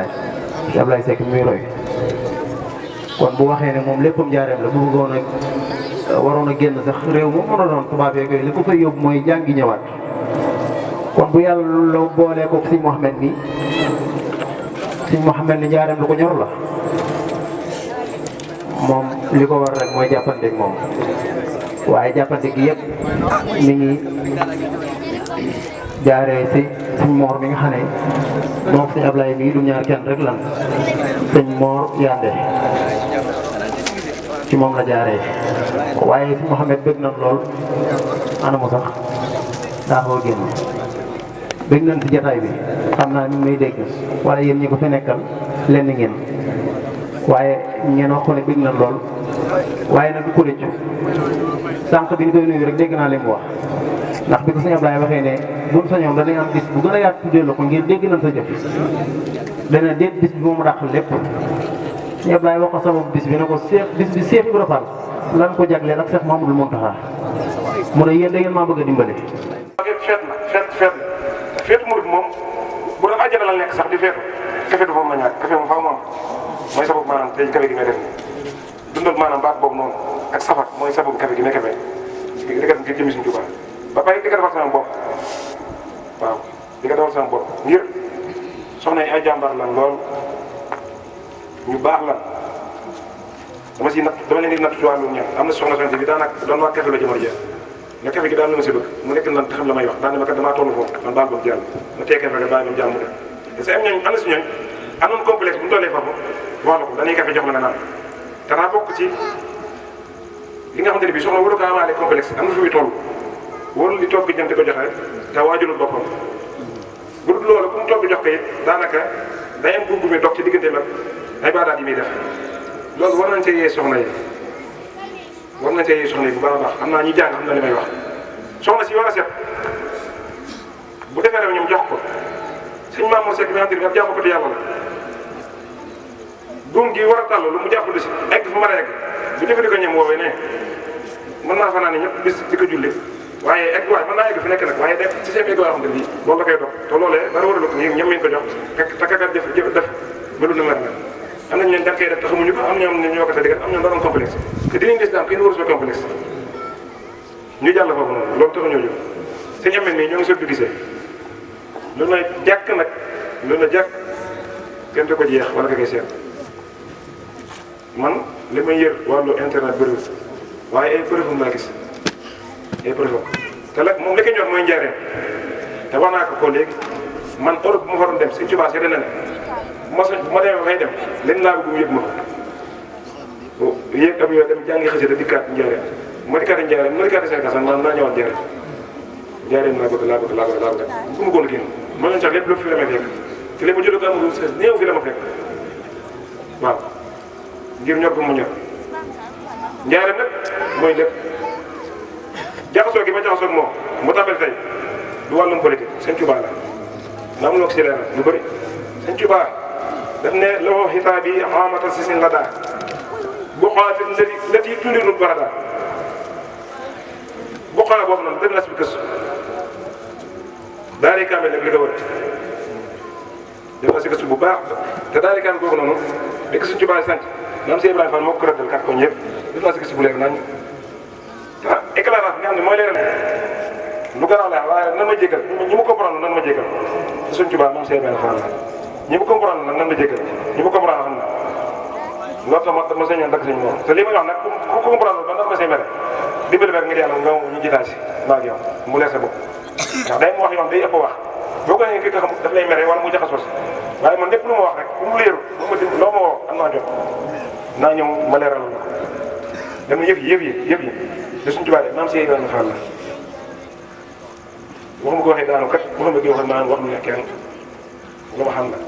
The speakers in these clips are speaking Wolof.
sëñ Ablaye Seck muy roy kon bu waxee ne moom léppam njaareem la bu bëggoon a waroon a génn sax réew moom mën a doon tubaab yeeg yooyu li ko fay yóbbu mooy jàngi ñëwaat kon bu yàlla boolee ko sëñ Mouhamed mi sëñ Mouhamed ni njaareem lu ko ñor la moom li ko war rek mooy jàppanteeg moom waaye jàppante gi yëpp mi ngi jaaree si sëñ Mor mi nga xam ne moom sëñ Ablaye mii du ñaar kenn rek lan sëñ Mor Yande ci moom la jaaree waaye sëñ Mouhamed bëgg nañ lool anamu sax daa koo génn bëgg nañ si jataay bi xam naa ñu may dégg wala yéen ñi ko fi nekkal lenn ngeen waaye ngeen wax ko ne bëgg nañ lool waaye nag du ko rëccu sànq bi ñu koy nuyu rek dégg naa li mu wax ndax bi ko sëñ Ablaye waxee ne buñ sañoon danañ am bis bu gën a yaatu tuddee la ko ngir dégg nañ sa jëf dana déet bis bi moomu dàq lépp sëñ Ablaye wax ko sababu bis bi ne ko bis bi Cheikh Ibra Fall lan ko jagleel ak Cheikh Mamadou Mountakha mu ne yéen da ngeen maa bëgg a dimbale. feet na feetu murid moom bu doon àjjana la nekk sax di feetu kafe du fa ma ñàkk kafe moom faaw moom mooy sababu maanaam tey kafe gi may def dundal maanaam baat boobu noonu ak safar mooy sababu kafe gi may kafe di ko ngir jëmi suñu Tuubaa ba pare di ko defal sama bopp waaw di ko defal sama bopp ngir soxna yi ay jàmbaar lan lool ñu baax lan dama leen di natt ci wàllu ñaan am na soxna soxna bi daanaka doon waa kafe la jamono jeex nga kafe gi daal la ma si bëgg mu nekk nan te xam la may wax daan ne ma kat damaa toll foofu man baal boobu jàll ma tee kafe ga bàyyi moom jàll mu dem te sa am ñooñ am na si ñooñ am nañ complexe bu ñu tollee foofu wax la ko dañuy kafe jox la nga naan te daa bokk ci li nga xamante ne bii soxna waru ko amaale complexe am na fu muy toll warul di togg jëm di ko joxe te waajulul boppam bu dul loolu ku mu togg jox ko it daanaka day am buum bu muy dog ci diggante mag ay baadaat yi muy def loolu war nañ see yee soxna yi war nañ see yee soxna yi bu baax a baax xam naa ñi jàng xam na li may wax soxna si war a set bu defee rek ñoom jox ko sëñ Mamour Seck mi nga xam ne ab jàpp ko di yàlla la buum gi war a tàll lu mu jàpp si egg fu mën a egg bu defee di ko ñem woowee ne mën naa fanaa ne ñëpp bis di ko julli waaye egg waay mën naa egg fi nekk nag waaye def ci seen egg waa xam ne bii loolu la koy dox te loolee dara waralu ko ñoom ñu ko jox te kakat def mënul na mer am nañ leen dañ koy def te xamuñu ko am ñoom ne ñoo ko te digal am ñoom daroon complexe te dinañ gis daam kenn waru soo complexe ñu jàll foofu noonu loolu taxu ñoo jóg sëñ amee mii ñoo ngi soog di gisee loolu na jàkk nag loolu na jàkk kenn du ko jeex wala ka koy seet man li may yër wàllu internet bëriwul waaye ay preuve laa gis ay preuve te nag moom li ko ñor mooy njaareem te wax naa ko léegi man Europe bu ma waroon dem si Touba seede na ne bu ma demee fay dem leen laa bëgg mu yëg ma ko yéeg am yoo dem jàngi xasida dikkaat njaareem ma dikkaat njaareem ma dikkaat Sénégal sax man naa ñëwaat njaareem laa bëgg fu mu góor génn ma leen sax lépp lu fi la may fekk te lépp ma jël ko amul néew fi la ma fekk waaw ngir ñor bu mu ñor njaareem nag mooy lépp jaxasoo gi ma jaxasoo ak moom mu tàmbali tey du wàllum politique sëñ Tuubaa la na am loo ko si leeral lu bëri sëñ Tuubaa daf ne loo xitaab yi xamata si sin la daa bu xaati lati tundirul barada bu xaa boobu noonu def na si bi këstu daari kaamel nag li ko wër def na si këstu bu baax te daari kaamel boobu noonu bi ko sëñ Tuubaa sant maam si Ibrahima Fall moo ko rëddal kat ko ñëpp def naa si gëstu bu leer nañ ah éclairage bi nga xam ne mooy leeral lu garaaw la waaye nan ma jégal ñi ma comprendre nan ma jégal te suñ Tuubaa maam si Ibrahima Fall la ñi ma comprendre nag nan ma jégal ñi ma comprendre xam na loolu tax ma sañoon dakk sañ moom te li may wax nag ku comprendre ba ndax ma say mere dimbali rek ngir yàlla nga ñu jiitaa si maa ngi yow mu leer sa bopp ndax day mu wax yoon day ëpp wax boo ko nee ki nga xam daf lay mere wala mu jaxasoo si waaye man lépp lu ma wax rek bu mu leeru bu ma dim loo ma woo am naa jot naa ñëw ma leeral la dama yëf yi de suñ Tuubaa de maam si Ibrahima Fall la waxuma ko waxee daanu kat waxuma ko waxee maanaam wax lu nekk kenn lu ma xam la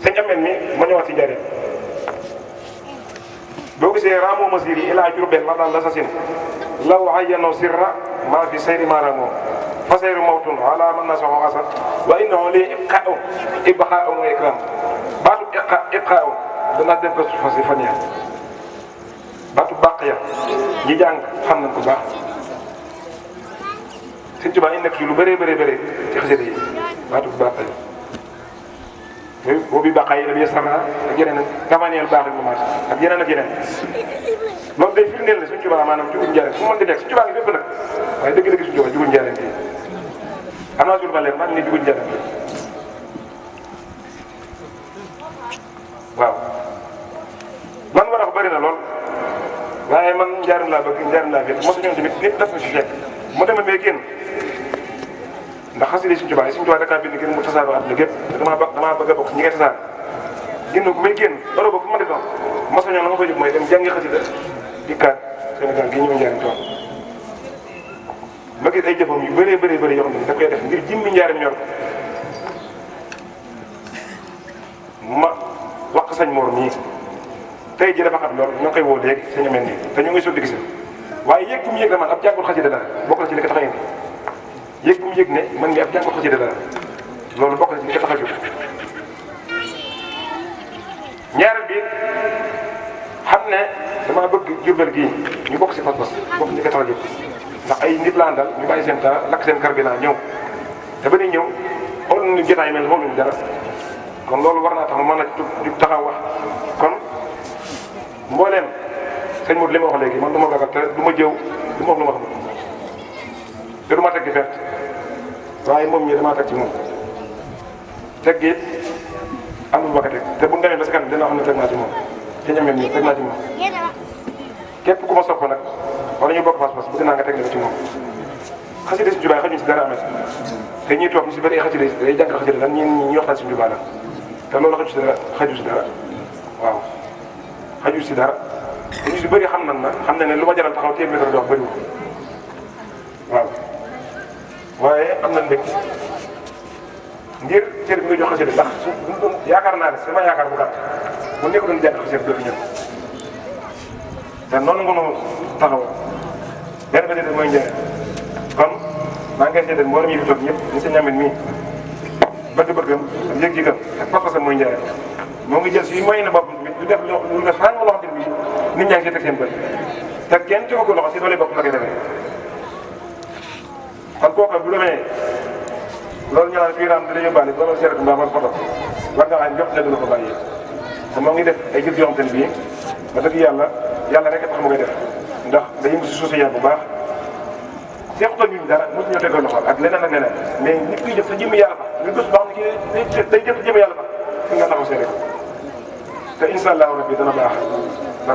sëñ ameen mi ma ñëwaat si njëriñ boo gisee raamoo masir yi ilaa Jurbel la daal la sa sin law ayyanoo sirra maa fi sayri maaraamoo fa sayru mawtun ala man nasaxo asad wa innahu li ibxaa'u wa ikram baatu ibxaa'u danaa dem ko fa si fan ya baatu bàq ya ñi jàng xam nañ ko baax Sëñ Tuubaa yi nekk ci lu bëree ci xasida yi baatu bàq ya boobu baqaay la sarra ak yeneen gamaneel baax rek lu marché ak yeneen ak yeneen loolu day firndeel ne suñu Tuubaa maanaam jugul njëriñ fu mu mën di nekk suñu Tuubaa ngi fépp nag waaye dëgg-dëgg suñu Tuubaa jugul njëriñ bi am naa suñu baleer man ni jugul njëriñ waaw man war a wax bëri na lool waaye man njaarim laa bëgg njaarim laa fépp mosu ñoon tamit nit daf ma si fekk mu demee mais génn ndax xasida suñu Tuubaa suñu Tuubaa dakaa bind ngir mu tasaaroo àdduna gépp te damaa bëgg a bokk ñi ngay tasaar génn bu may génn dara ba fu ma defoon mosu ñoon la ma koy jóg mooy dem jàngi xasida dikkaat Sénégal gi ñëw njaarim toog ma gis ay jëfam yu bëree bëri yoo xam ne da koy def ngir jimmi njaarim ñor ma wax sañ Mor mii tey ji dafa xam lool ñoo ngi koy woo léegi sañu mel nii te ñu ngi soog di gis waaye yëg bu mu yëg ne man ab jàngul xasida dara bokk na ci li ko tax a indi yëg bu mu yëg ne man mii ab jàngul xasida dara loolu bokk na ci li ko tax a jóg ñaareel bi xam ne damaa bëgg Jurbel gii ñu bokk si pas-pas bokk li ko tax a jóg ndax ay nit laa àndal ñu bàyyi seen temps lakk seen carburant ñëw te ba ni ñëw xool nañu jotaay mel xooluñu dara kon loolu war naa tax mu mën a jug taxaw wax kon mbooleem sëñ Modou li ma wax léegi man du ma ragal te du ma jëw du ma wax lu ma xam te du ma teg di fert waaye moom ñii damaa teg ci moom teg gi amul ma ko teg te bu ñu demee ba si kanam dina xam ne teg naa ci moom te ñameen ñi teg naa ci moom képp ku ma sopp nag wala ñu bokk pas-pas bëgg naa nga teg la ci moom xasida Sëñ Tuubaa xajuñ si dara amet te ñuy toog ñu si bëri ay xasida day jàng xasida lan ñi waxtaan Sëñ Tuubaa la te loolu xaju si dara waaw xaju si dara te ñu si bëri xam na ne lu ma jaral taxaw téeméer mètre dox bëriwul waaw waaye am na mbég ngir cër bi nga jox xasida ndax su doon yaakaar naa ne sama yaakaar bu gàtt bu nekk doon jàng xasida dootu ñëw te noonu nga ma taxaw benn xasida mooy njëriñ kon maa ngi koy seetal mboolem yi fi toog ñëpp ñu sa ñamet mii bëgg-bëggam yëg-yëgam ak pas-pasam mooy njëriñ moo ngi jël si moyen na bopp bi du def lu def xaaral loo xam ne bii nit ñaa ngi siy teg seen bët te kenn tegu ko loxo si doole bopp la koy defee kon kooku bu demee loolu ñu naan fii raam dina yóbbaale ba loolu seetlu mbaa man photo war nga xam ñëpp ne du la ko bàyyi te moo ngi def ay jëf yoo xam te ne bii ba dëgg yàlla rek a tax mu koy def ndax day yëngu si social bu baax seexutal ñu dara mosu ñoo tegal loxo ak leneen ak leneen mais nit kuy jëf sa jëmmi yàlla tax nga gës boo xam ne kii day jëf sa jëmmi yàlla tax fi nga taxaw seede ko te incha allahu rabbi dana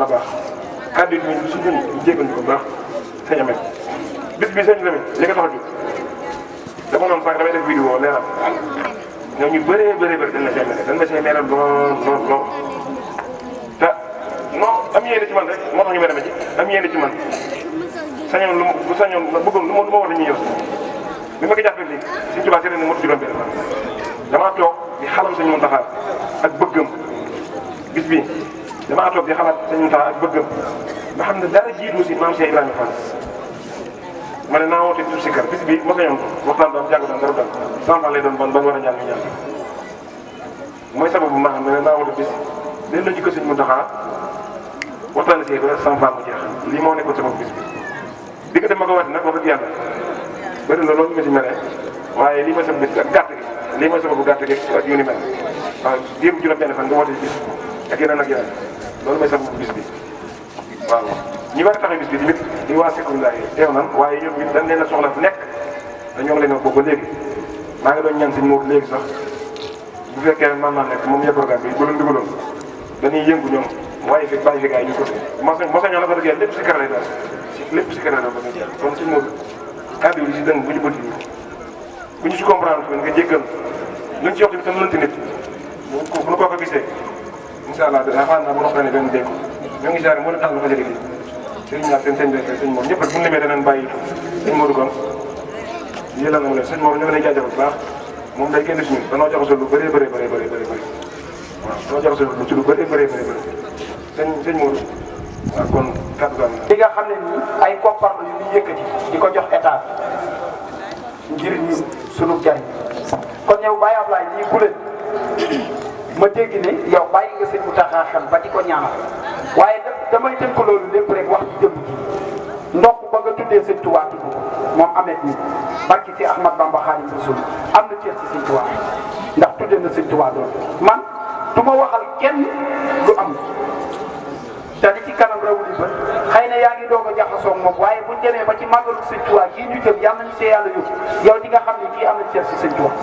baax kàddu yi ñu si ñun ñu jégal ñu ko baax sëñ Ameth bis bi sëñ Lamine li nga tax a jóg dama noonu sax damay def vidéo leeral ñoom ñu bëree dañ ma see meeral lool te non am yéene ci man rek moo tax ñu mere ma ci am yéene ci man sañoon lu bu sañoon bëggoon lu ma war a ñuy yow bi ma ko jàppee léegi Sëñ Tuubaa seetlu ne motu juróom benn damaa toog di xalam Sëñ Muntaxa ak bëggam bis bi damaa toog di xalaat Sëñ Muntaxa ak bëggam nga xam ne dara jiitu si maam Cheikh Ibrahima Fall ma ne naa woote tur si kër bis bi ma sañoon waxtaan doon jàng doon dara dal sama lay doon ban war a ñaan ñu ñaan mooy sababu maa xam ne naa woote bis léegi la jikko Sëñ Muntaxa waxtaan si ba sama mu jeex lii moo nekkoon sama bis bi diggante ma ko wati nag wax dëgg yàlla bëri na loolu ma ci meree waaye lii mooy sama bis ak gàtt gi lii mooy sama bu gàtt gi ak yu ni mel waaw diiru juróom benn fan nga woote bis ak yeneen loolu mooy sama bis bi waaw ñi war a taxaw bis bi tamit di waa Secours teew nan waaye ñoom it dañ leen a soxla fu nekk te ñoo ngi leen a boobu ba léegi maa ngi doon ñaan Sëñ Moodu léegi sax bu fekkee mën naa nekk moom yëpp programme bi bu leen dugaloon dañuy yëngu ñoom waaye fi bàyyi fi gars yi ñu ko mosañoo la ko dëgg yàlla lépp si kër lay doon lépp si kër lay doon ba nga jeex kon Sëñ Moodu kàddu yi si dëng bu ñu bëtt bu ñu si comprendre ko nga jéggal luñ ci wax tamit tam lënti nit bu nu koo ko gisee incha allah dana xaar naa bu waxtaanee benn dégg ñoo ngi jaare moo la tax na ko jëlee gi sëriñ ñaar seen sëñ moom ñëpp bu ñu lemee danañ bàyyi Sëñ Moodu kon yéen la mu leen Sëñ Moodu ñu ngi lay jaajëfal bu baax moom day génn si ñun danoo jaxasoo lu bëree bëri waaw danoo jaxasoo lu ci lu bëree bëri sëñ Moodu waaw kon kàddu gaal li nga xam ne nii ay koppar yu ñu yëkkati di ko jox état ngir ñun sunu jariñ kon yow Baye Ablaye ñii bu leen ma dégg ne yow bàyyi nga Sëñ Muntaxa xel ba di ko ñaanal waaye damay tënk loolu lépp rek wax ci jëm ji ndox ba nga tuddee Sëñ Tuubaa tudd moom Ameth ni barki ci Ahmad Bamba Xaadimu Rasuul am na cër ci Sëñ Tuubaa ndax tuddee tuddee na sëñ Tuubaa doon man du ma waxal kenn lu am te li ci kanam rawul yi ba xëy na yaa ngi doog a jaxasoo moom waaye buñ demee ba ci màggalu sëñ Tuubaa gii ñu jëm yàlla nañu see yàlla yóbbu yow di nga xam ne kii am na cër si sëñ Tuubaa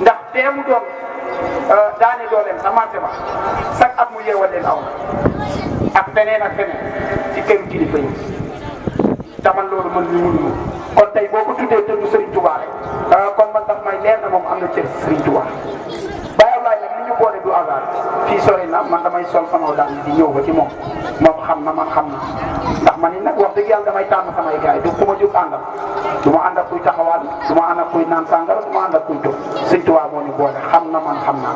ndax tee mu doon daane dooleem sa marché ba chaque at mu yeewal leen aw ak feneen ci këru kilifa yi taman loolu mën ñu mënuñu kon tey boo ko tuddee tëdd Serigne Touba rek kon man daf may leer na moom am na cër Serigne Touba Baye Ablaye nag li ñu boole du hasard fii sori na man damay sol sama daal di ñëw ba ci moom xam na man xam na ndax man it nag wax dëgg yàlla damay tànn samay gars yi du ku ma jóg àndal du ma ànd ak kuy taxawal du ma ànd ak kuy naan sàngara du ma ànd ak kuy toog Serigne Touba moo ñu boole xam na man xam naa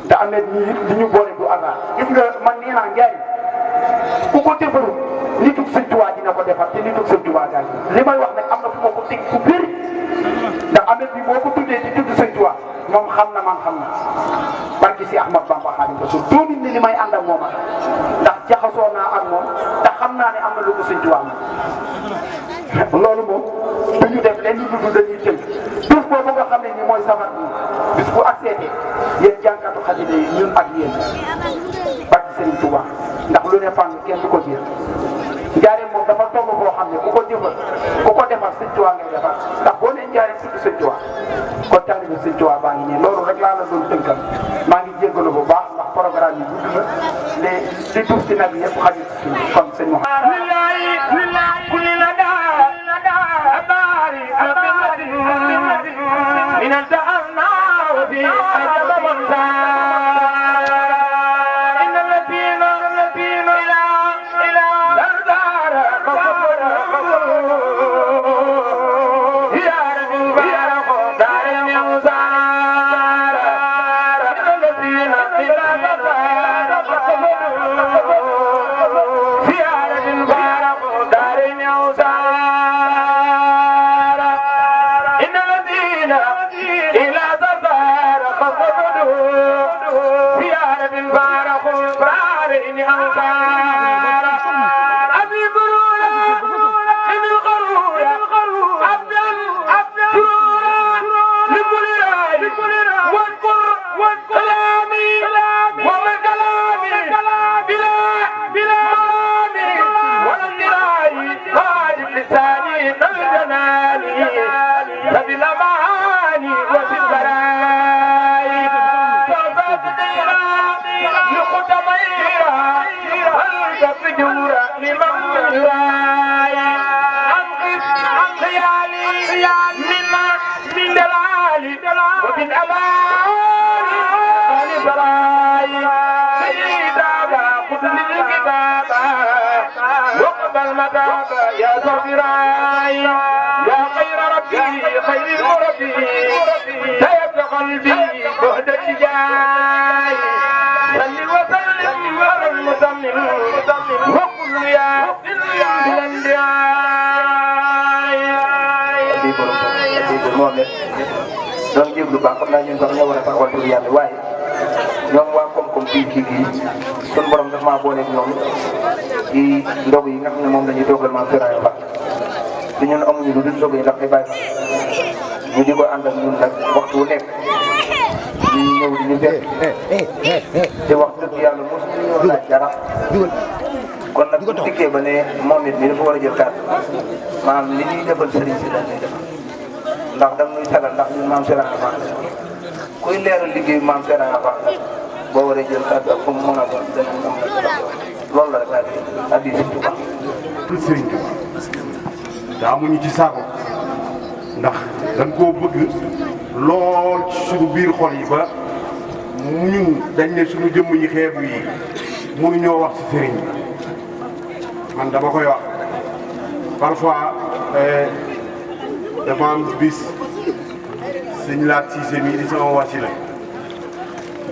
te am na ñii li ñu boole du hasard gis nga man nee naa njariñ ku ko defaru nitug Sëñ Tuubaa dina ko defar te nitug Sëñ Tuubaa gaañ li may wax nag am na fu ma ko teg fu bëri ndax amet bi boo ko tuddee ci tudd Sëñ Tuubaa moom xam na man xam na barki si Ahmad Bamba Xaadimu Rasuul doomin ni li may ànd ak moom a ndax jaxasoo naa ak moom te xam naa ne am na lu ko Sëñ Tuubaa loolu moom du ñu def leen lu dul dañuy tënk bis boobu nga xam ne ni mooy safar bi bis bu accepté yéen jànkatu xasida yi ñun ak yéen barki Sëriñ Tuubaa ndax lu ne fànn kenn du ko jiir Njaaréem moom dafa toll boo xam ne ku ko jëfal ku ko defar Sëñ Tuubaa ngay defar ndax boo nee Njaaréem tudd Sëñ Tuubaa kon taalibe Sëñ Tuubaa baa ngi nii loolu rek laa la doon tënkal maa ngi jéggalu bu baax ndax programme yi gudd na li duuf ci nag yëpp xajul ci kon sëñ يا صبراي يا خير ربي خير مربي تيب قلبي بعد الجاي صل وسلم على المزمل وقل يا doon jéglu baax xam naa ñun sax ñoo war a taxawal tur yàlla waaye ñoom waa koom-koom fii gii suñu borom daf maa booleeg ñoom ci ndog yi nga xam ne moom la ñuy toggal maam Serigne Ba te ñun amuñu lu dul ndog yi ndax ay bàyyi ñu di ko ànd ak ñun nag waxtu wu nekk ñu ñëw di ñu fekk te wax dëgg yàlla mosu ñoo laaj dara kon nag bu dikkee ba ne moom it mi dafa war a jël kàddu maanaam li ñuy defal Serigne si dañ lay defal ndax dam nuy sagal ndax ñun maam Serigne Ba kuy leeral liggéey maam Serigne Ba boo waree jël kàddu ak fu mu mën a doon danañ am loolu la rek laa dégg addi Sëriñ Tuubaa. Sëriñ Tuubaa te amuñu ci saako ndax dañ koo bëgg lool ci suñu biir xol yi ba ñun dañ ne suñu jëmm ñi xeebu yi mënuñoo wax ci sëriñ man dama koy wax parfois dafa am bis sëñ Laat Siise mii di sama wasila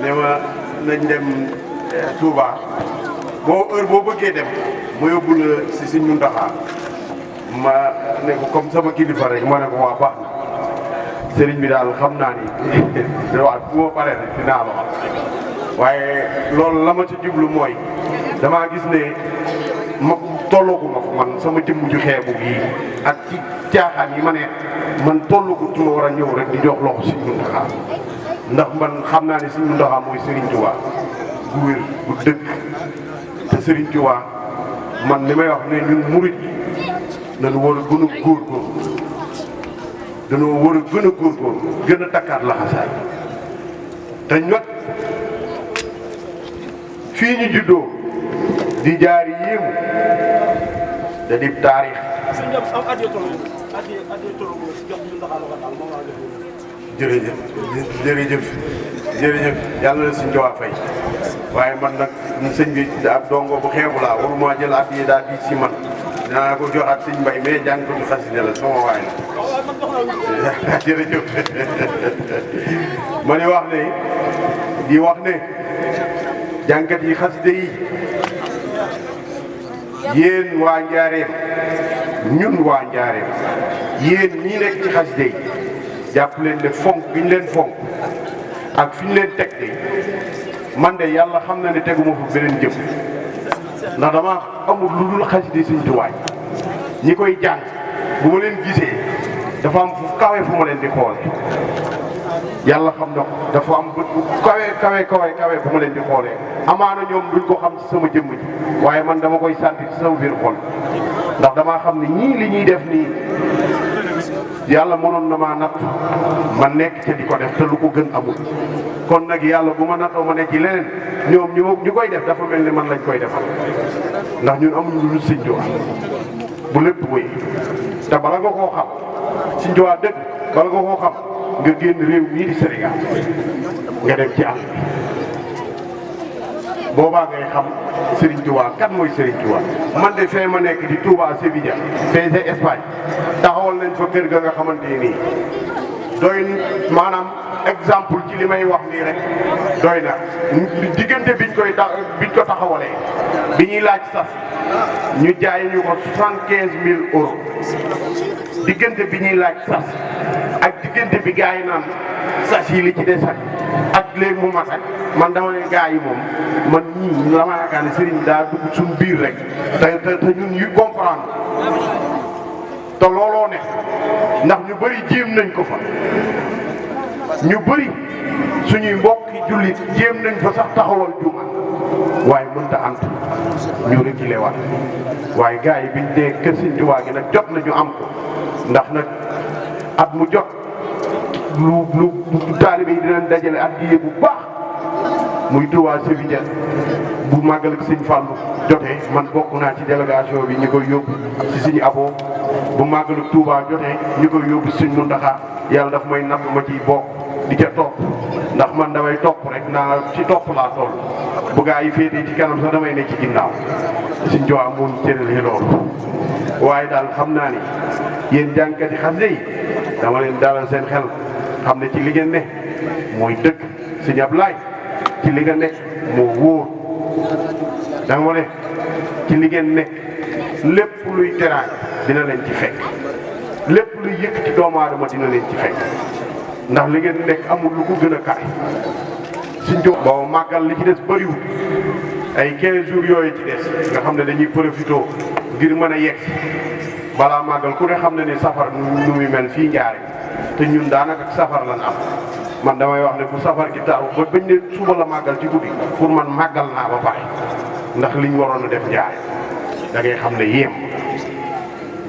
ne ma nañ dem Touba boo heure boo bëggee dem ma yóbbu la si Sëñ Muntaxa ma ne ko comme sama kilifa rek ma ne ko waa baax na sëriñ bi daal xam naa ni waaw bu ma paree rek dinaa la wax waaye loolu la ma ci jublu mooy damaa gis ne ma tolloogu ma fa man sama jëmm ju xeebu gi ak ci caaxaan yi ma ne man tolloogu ci ma war a ñëw rek di jox loxo Sëñ Muntaxa ndax man xam naa ne Sëriñ Mountakha mooy Serigne Touba bu wér bu dëkk te Serigne Touba man li may wax ne ñun murit dañu war a gën a góorgóorlu dañoo war a gën a góorgóorlu gën a takkaat laxasaay te ñot fii ñu juddoo di jaar yéemu da di taarix. jërëjëf jërëjëf jërëjëf yàlla na Sëñ Tuubaa fay waaye man nag sëñ bi ab dongo bu xeebu laa waruma jël at yi daal di si man dinaa ko joxaat sëñ Mbay mais jàng ko du xasida la sama waay la jërëjëf ma di wax ne jàngkat yi xasida yi yéen waa Njaareem ñun waa Njaareem yéen ñii nekk ci xasida yi jàpp leen ne fonk gi ñu leen fonk ak fi ñu leen teg de man de yàlla xam na ne teguma fa beneen jëm ndax dama amul lu dul xasida Sëñ Tuubaa ñi koy jàng bu ma leen gisee dafa am fu kawe fu ma leen di xoole yàlla xam na ko dafa am bët bu kawe bu ma leen di xoolee amaana ñoom duñ ko xam ci sama jëmm ji waaye man dama koy sant ci sama biir xol ndax damaa xam ne ñii li ñuy def nii yàlla mënoon na maa natt ma nekk ca di ko def te lu ko gën amul kon nag yàlla bu ma nattoo ma nekk ci leneen ñoom ñu koy def dafa mel ni man lañ koy defal ndax ñun amuñu lu Sëñ Tuubaa bu lépp wéy te bala nga koo xam Sëñ Tuubaa dëgg bala nga koo xam nga génn réew mii di Sénégal nga dem ci àll bi boobaa ngay xam Serigne Touba kan mooy Serigne Touba man de fee ma nekk di Touba Sevilla fee ca Espagne taxawal nañ fa kër ga nga xamante nii doy maanaam exemple ci li may wax nii rek doy na diggante biñ ko taxawalee bi ñuy laaj sas ñu jaay ñu ko 75 000 euros diggante bi ñuy laaj sas ak diggante bi gars yi naan sas yi li ci des ak léegi mu mat ak man dama ne gars yi moom man ñii dama yaakaar ne sëriñ bi daa dugg suñu biir rek te ñun yu comprendre te looloo ne ndax ñu bëri jéem nañ ko fa ñu bëri suñuy mbokki jullit jéem nañ fa sax taxawal juma waaye mënta ant ñu reculé waat waaye gars yi biñ dee kër Sëñ Tuubaa gi nag jot nañu am ko ndax nag at mu jot lu taalibe yi dinañ dajale addiya bu baax muy Touba Sevilla bu màggal ak Sëñ Fallu jotee man bokk naa ci délégation bi ñu koy yóbbu ci Sëñ Abo bu màggal ak Touba jotee ñu koy yóbbu Sëñ Muntaxa yàlla daf may napp ma ciy bokk di ca topp ndax man damay topp rek naa ci topp laa toll bu gaa yi féetee ci kanam sax damay ne ci ginnaaw Sëñ Tuubaa moo ñu tëralee loolu waaye daal xam naa ni yéen jàngkati xasida yi dama leen dalal seen xel xam ne ci li ngeen ne mooy dëgg Sëñ Ablaay ci li nga nekk moo wóor danga ma ne ci li ngeen nekk lépp luy teraanga dina leen ci fekk lépp luy yëkkati doomu aadama dina leen ci fekk ndax li ngeen nekk amul lu ko gën a kaay Sëñ Tuubaa boobu màggal li ci des bëriwul ay 15 jours yooyu ci des nga xam ne dañuy profité ngir mën a yegg balaa màggal ku ne xam ne ne safar nu muy mel fii Njaare te ñun daanaka safar lan am man damay wax ne bu safar gi taw ba bañ ne suba la màggal ci guddi pour man màggal naa ba pare ndax liñ waroon a def Njaare da ngay xam ne yéem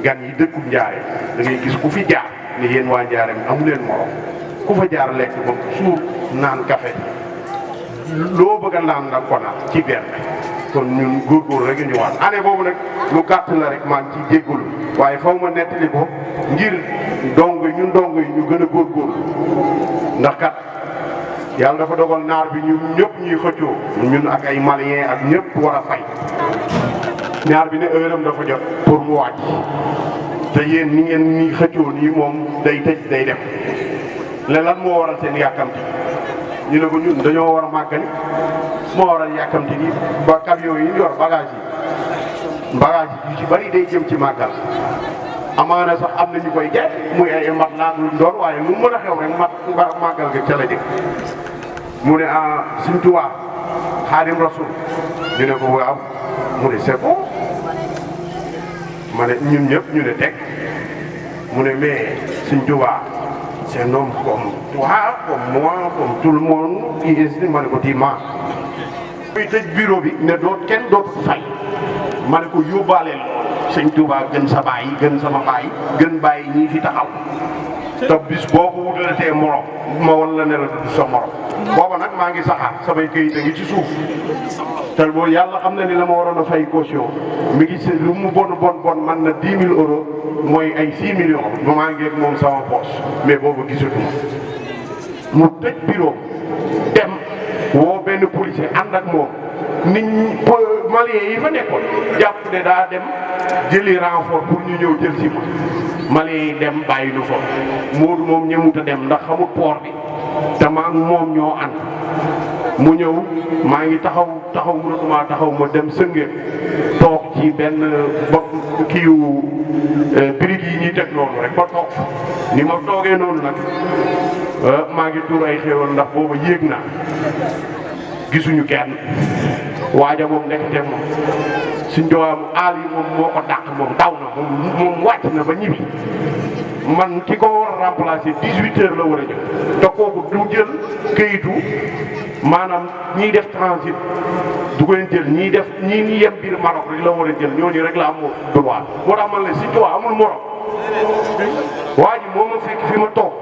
gan yi dëkkub Njaare da ngay gis ku fi jaar ni yéen waa Njaare mi amu leen morom ku fa jaar lekk ba suur naan café loo bëgg a naan nag ko naan ci benn kon ñun góorgóorlu rek ñu waat année boobu nag lu gàtt la rek maa ngi ciy jéggulu waaye faw ma nettali ko ngir ñun dong yi ñu gën a góorgóorlu ndax kat yàlla dafa dogal naar bi ñu ñëpp ñuy xëccoo ñun ak ay malien ak ñëpp war a fay naar bi ne heure am dafa jot pour mu wàcc te yéen ni ngeen ni xëccoo nii moom day tëj day dem le lan moo waral seen yàkkamti ñu ne ko ñun dañoo war a màggali moo waral yàkkamti ni ba camion yi ñu yor bagage yi yu ci bari day jëm ci màggal amaana sax am na ñu koy jaay muy ay mat naan luñ doon waaye lu mën a xew rek màggal ga ca la jëm mu ne Sëñ Tuubaa Xaadim Rasul ñu ne ko waaw mu ne c'est bon ma ne ñun ñëpp ñu ne teg mu ne mais Sëñ Tuubaa c'est un homme comme toi comme moi comme tout le monde qui est ma ne ko Dima. muy tëj bureau bi ne kenn dootu fay ma ne ko yóbbaaleel sëñ Touba gën sa baay gën sama baay gën bàyyi ñii fi taxaw te bis boobu wutalatee morom ma wan la ne la du sa morom booba nag maa ngi saxaar samay këyit a ngi ci suuf te boobu yàlla xam na ni la ma waroon a fay caution mi ngi lu mu bon man na 10 000 euros mooy ay 6 millions maa ngi ak moom sama poche mais boobu gisatuma mu tëj bureau dem woo benn policier ànd ak moom nit ñi malien yi fa nekkoon jàpp ne daa dem jëli renfort pour ñu ñëw jël si ma malien yi dem bàyyi nu fa Moodu moom ñëmut a dem ndax xamul port bi te maa ngi moom ñoo ànd mu ñëw maa ngi taxaw mënatuma taxaw ma dem sëngéen toog ci benn kiiwu birig yi ñuy teg noonu rek ba toog ni ma toogee noonu nag maa ngi tuur ay xéwal ndax booba yéeg naa gisuñu kenn waaja moom nekkate moom suñ doom aal yi moom moo ko dàq moom daw na moom wàcc na ba ñibbi man ki ko war a remplacer 18 heures la war a ñëw te kooku du jël këyitu maanaam ñiy def transit du ko leen jël ñii yem biir Maroc rek la war a jël ñooñu rek la am droit moo tax man la si Touba amul morom waa ji moo ma fekk fi ma toog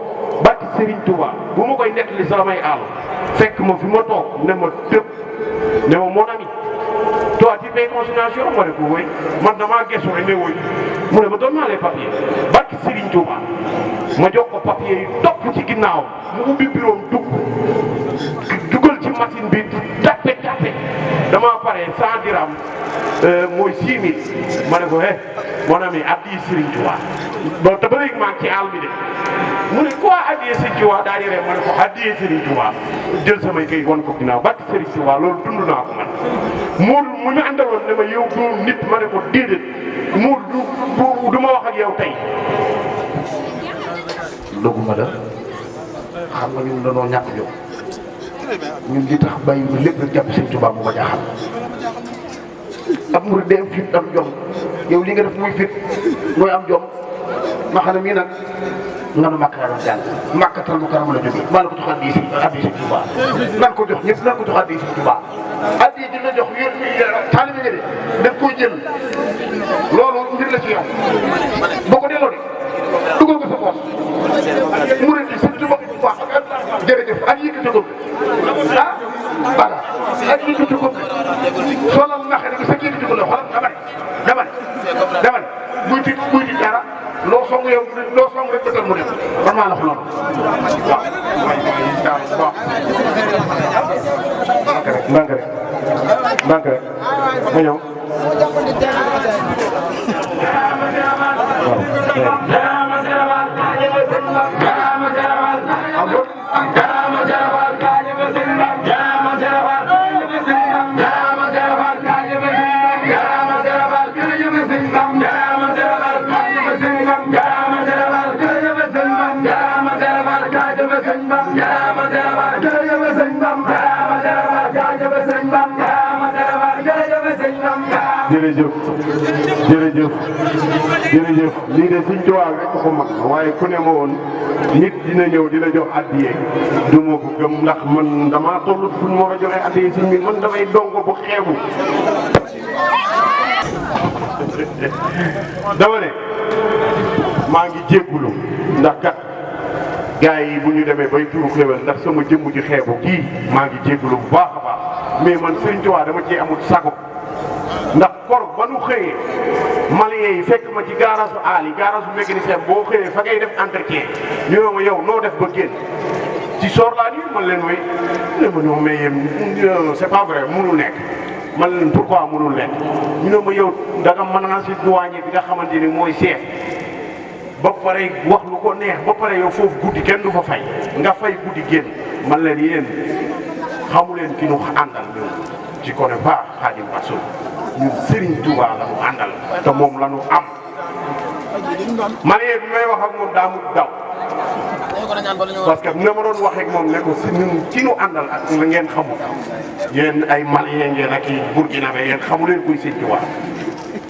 bàtti Serigne Touba bu ma koy nettali sa may àll fekk ma fi ma toog ne ma tëb ne ma mon ami toi tu payes consignation ma ne ko woy man damaa gëstu rek ne woy mu ne ma doon naa les papiers bàtti Serigne Touba ma jox ko papier yi topp ci ginnaaw mu ubbi bureau dugal ci machine bi tapé damaa pare 100 dirham mooy 6 000 ma ne ko mon ami addi Serigne Touba bon te ba léegi maa ngi ci àll bi de mu ne quoi addi Serigne Touba daa di ree ma ne ko addi Serigne Touba jël samay kay wan ko ginnaaw bàtti Serigne Touba loolu dund naa ko man Moodu mu ñu àndaloon ne ma yow doo nit ma ne ko déedéet Moodu du ma wax ak yow tey doguma la xam nga ñun dañoo ñàkk jóg ñun li tax bàyyi ñu lépp rek jàpp Sëñ Tuubaa bu ma jaaxal ab murid day am fit am jom yow li nga def muy fit mooy am jom ma xam ne mii nag nga nu màkk la jàng màkkatal mu karam la jógee maa la ko jox addi Sëñ Tuubaa nan ko jox ñëpp nan ko jox addi Sëñ Tuubaa addi ji la jox yéen taalibe nga de daf koy jël loolu mbir la ci yow boo ko delloo de dugal ko sa poos mu ne Sëñ Tuubaa wax jërëjëf ak yëkkati ko ah voilà ak yëkkati ko solal naxe ne sa yëkkati ko la xoolal dama ne buy ti dara loo song yow loo song rek bëtal mu dem man maa la ko noonu waaw ndànk rek ma ñëw jërëjëf lii de Sëñ Tuubaa rek ko mag waaye ku ne ma woon nit dina ñëw di la jox addiye du ma ko gëm ndax man damaa toll fu ñu war a joxe addiye si mi man damay dongo bu xeebu dama ne maa ngi jéggulu ndax kat gars yi bu ñu demee bay turu xéwal ndax sama jëmm ji xeebu kii maa ngi jéggulu bu baax a baax mais man Sëñ Tuubaa dama cee amul sago ndax kor ba nu xëyee malien yi fekk ma ci garage aal yi garage mécanicien boo xëyee fa ngay def entretien ñu ne ma yow noo def ba génn ci soor laa nii man leen way ne ma non mais yéen c'est pas vrai mënul nekk man leen pourquoi mënul nekk ñu ne ma yow da nga mën a si douanier bi nga xamante ni mooy chef ba pare wax lu ko neex ba pare yow foofu guddi kenn du fa fay nga fay guddi génn man leen yéen xamu leen ki nu àndal ñun ci connais pas Xaadim Rasuul ñun Serigne Touba la mu àndal te moom la ñu am malien bi may wax ak moom daa mu daw parce que ne ma doon wax ak moom ne ko si ñun ci ñu àndal ak la ngeen xamul yéen ay malien ngeen ak i burkinabé yéen xamu leen kuy Serigne Touba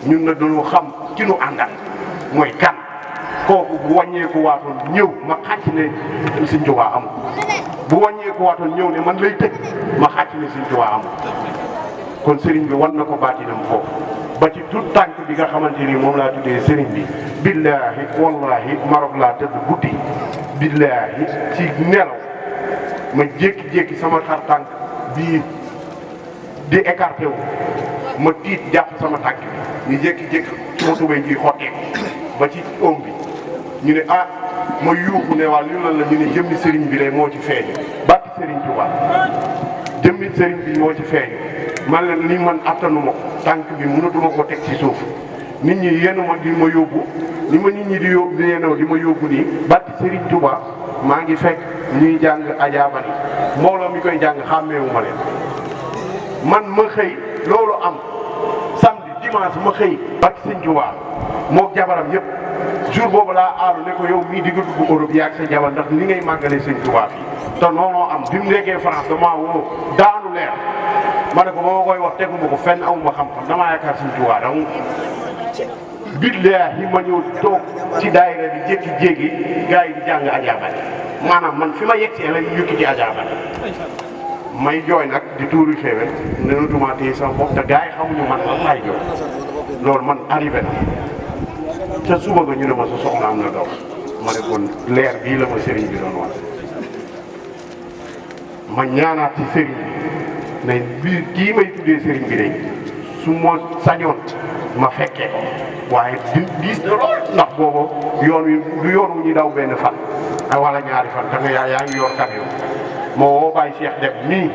ñun nag dañoo xam ci ñu àndal mooy kan kooku bu wàññeeku waatoon ñëw ma xàcc ne Sëñ Tuubaa amul bu wàññeeku waatoon ñëw ne man lay tëj ma xàcc ne Sëñ Tuubaa amul kon sëriñ bi wan na ko baatinam foofu ba ci tout tànk bi nga xamante ni moom laa tuddee sëriñ bi billaahi wallaahi Maroc laa tëdd guddi billaahi ci nelaw ma jékki-jékki sama xar tànk bii di écarté wu ma tiit jàpp sama tànk bi ñu jékki-jékki sama tubéy ji xotteeku ba ci oom bi ñu ne ah ma yuuxu ne waa li lan la ñu ne jëmmi sëriñ bi lay moo ci feeñu bàkki sëriñ Tuubaa jëmmi sëriñ bi moo ci feeñu man leen li man attanu ma ko tànk bi mënatuma ko teg ci suuf nit ñi yéen ma di ma yóbbu li ma nit ñi di yóbbu di ma yóbbu nii bàkki sëriñ Tuubaa maa ngi fekk ñuy jàng ajaabani mbooloo mi koy jàng xàmmeewu ma leen man ma xëy loolu am samedi dimanche ma xëy bàkki sëriñ Tuubaa mook jabaram yëpp jour boobu laa aalu ne ko yow mii di nga dugg Europe yaag sa jabar ndax ni ngay màggale sëñ Tuubaa fii te noonoo am bi mu nekkee France damaa woo daanu leer ma ne ko ba ma koy wax teguma ko fenn amuma xam-xam damaa yaakaar sëñ Tuubaa donc billaahi ma ñëw toog ci daayira di jékki-jéegi gars yi di jàng ajaabal maanaam man fi ma yegsee la ñu yukki ci ajaabal may jooy nag di tuuri xéwé nenatuma téye sama bopp te gars yi xamuñu man lan laay jooy loolu man arrivé na te suba nga ñu ne ma sa soxna am na doom ma ne kon leer bii la ma sëriñ bi doon wax ma ñaanaat ci sëriñ bi ne bii kii may tuddee sëriñ bi de su ma sañoon ma fekkee ko waaye diis na lool ndax boobu yoon wi du yoon wu ñu daw benn fan wala ñaari fan da nga yaa ngi yor camion moo woo Baye Cheikh Dem nii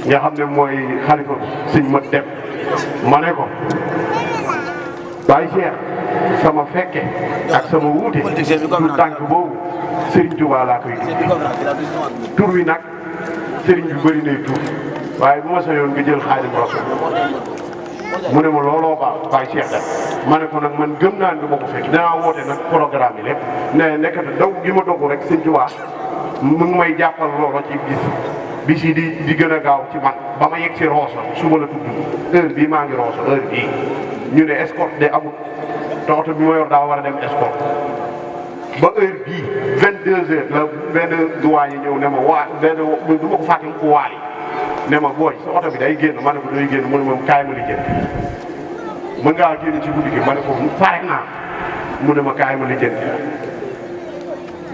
nga xam ne mooy xalifa sëñ ma dem ma ne ko Baye Cheikh sama fekke ak sama wuute tur tànk boobu Serigne Touba laa koy tudd tur wi nag Serigne bi bëri nay tur waaye bu ma sañoon nga jël Xaadimu Rasuul mu ne ma looloo baax Baye Cheikh Dem ma ne ko nag man gëm naa ne du ma ko fekk danaa woote nag programme yi lépp ne nekkati daw gi ma dogu rek Serigne Touba mu ngi may jàppal loolo ci bis yi di gën a gaaw ci man ba ma yegg si Rosso suba la tudd heure bii maa ngi Rosso heure bii ñu ne escorte de amul te oto bi ma yor daa war a dem escorte ba heure bii 22h la benn duwaa yi ñëw ne ma waa benn du ma ko fàtte mu ko waali ne ma booy sa oto bi day génn ma ne ko day génn mu ne ma kaay ma li jënd mën ngaa génn ci guddi gi ma ne ko pare naa mu ne ma kaay ma li jënd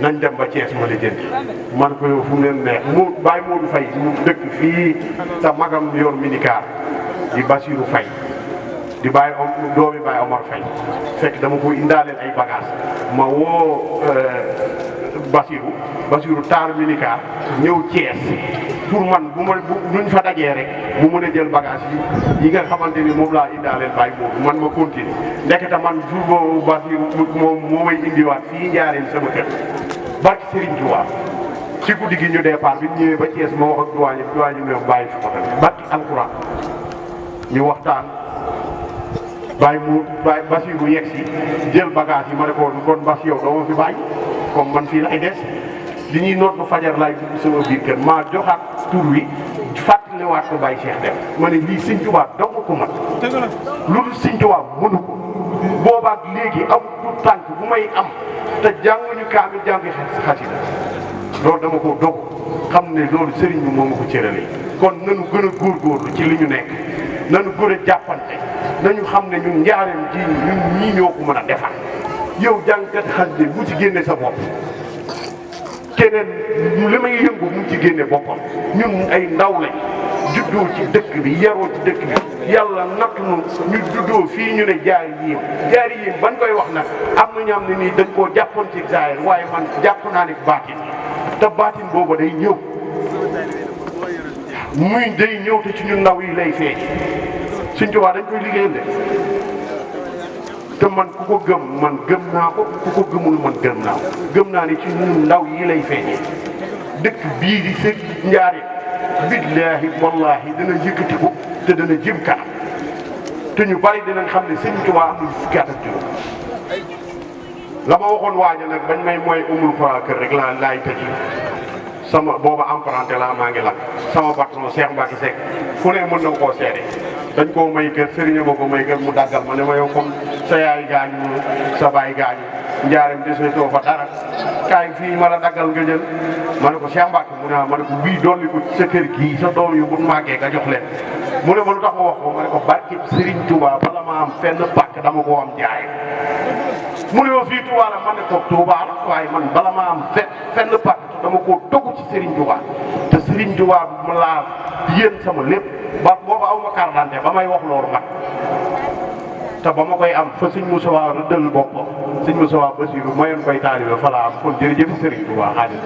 nañ dem ba Thiès ma li jënd man ko yow fu mu leen neex mu Baye Modou Faye mu dëkk fii sa magam yor minicar di Bassirou Faye di bàyyi doomi Baye Omar Faye fekk dama ko indaaleen ay bagage ma woo Bassirou taal minicar ñëw Thiès pour man bu ma duñ fa dajee rek mu mën a jël bagage yi nga xamante ni moom laa indaaleen Baye Modou man ma continuer ndekete man jour boobu Bassirou moom moo may indiwaat fii njaareen sama kër barki Serigne Touba ci guddi gi ñu départ bi ñëwee ba Thiès ma wax ak duwaañu ñoom bàyyi fi ko tamit barki alxuraan ñu waxtaan Baye Bassirou yegg si jël bagage yi ma ne ko kon Bass yow doo ma fi bàyyi comme man fii lay des li ñuy noot ba fajar laay dugg sama biir kër maa joxaat tur wi fàttaliwaat ko Baye Cheikh Dem ma ne lii Sëñ Tuubaa dong ko man lu dul Sëñ Tuubaa mënu ko boobaak léegi amul tànk bu may am te jànguñu kaamil jàngi xasida loolu dama ko dogu xam ne loolu sëriñ bi moo ma ko cëralee kon nanu gën a góorgóorlu ci li ñu nekk nanu gën a jàppante nañu xam ne ñun njaareem ji ñun ñii ñoo ko mën a defar yow jàngkat xasida bu ci génne sa bopp keneen li may yëngu mu ci génne boppam ñun ay ndaw lañ juddoo ci dëkk bi yaroo ci dëkk bi yàlla natt nu ñu juddoo fii ñu ne jaari yiim ban koy wax nag am na ñu am ne nii dañ koo jàppoon ci zaahir waaye man jàpp naa ne baatin te baatin boobu day ñëw muy day ñëw te ci ñun ndaw yi lay feeñ Sëñ Tuubaa dañ koy liggéeyal de te man ku ko gëm man gëm naa ko ku ko gëmul man gëm naa ko gëm naa ni ci ñun ndaw yi lay feeñee dëkk bii di sëg njaare billaahi wallaahi dana yëkkatiku te dana jëm kanam te ñu bari dinañ xam ne Sëñ Tuubaa am na fukki at ak juróom la ma waxoon waaja nag bañ may mooy umul fa kër rek laay tëj sama booba emprunté laa maa ngi lakk sama patron Cheikh Mbacke Seck fu ne mën na koo seede dañ koo may kër sëriñ ma ko may kër mu daggal ma ne ma yow comme sa yaay gaañu sa baay gaañu njaareem desetoo fa dara kaay fii ma la daggal nga jël ma ne ko Cheikh Mbacke mu ne ma ne ko bii dolli ko sa kër gii sa doom yu bu màggee nga jox leen mu ne ma lu tax ma wax ko ma ne ko barke Serigne Touba bala ma am fenn pàkk dama ko am jaay mu ne ma fii Touba la man ne ko Touba la waaye man bala ma am fenn pàkk dama koo dogu ci Serigne Touba te Serigne Touba ma laa yéen sama lépp ba boobu aw ma carte d'identité ba may wax loolu man te ba ma koy am fa Sëñ Moussa rëddal boppam Sëñ Moussa Bassirou mayoon koy taalibe fa laa am kon jërëjëf Serigne Touba xaalis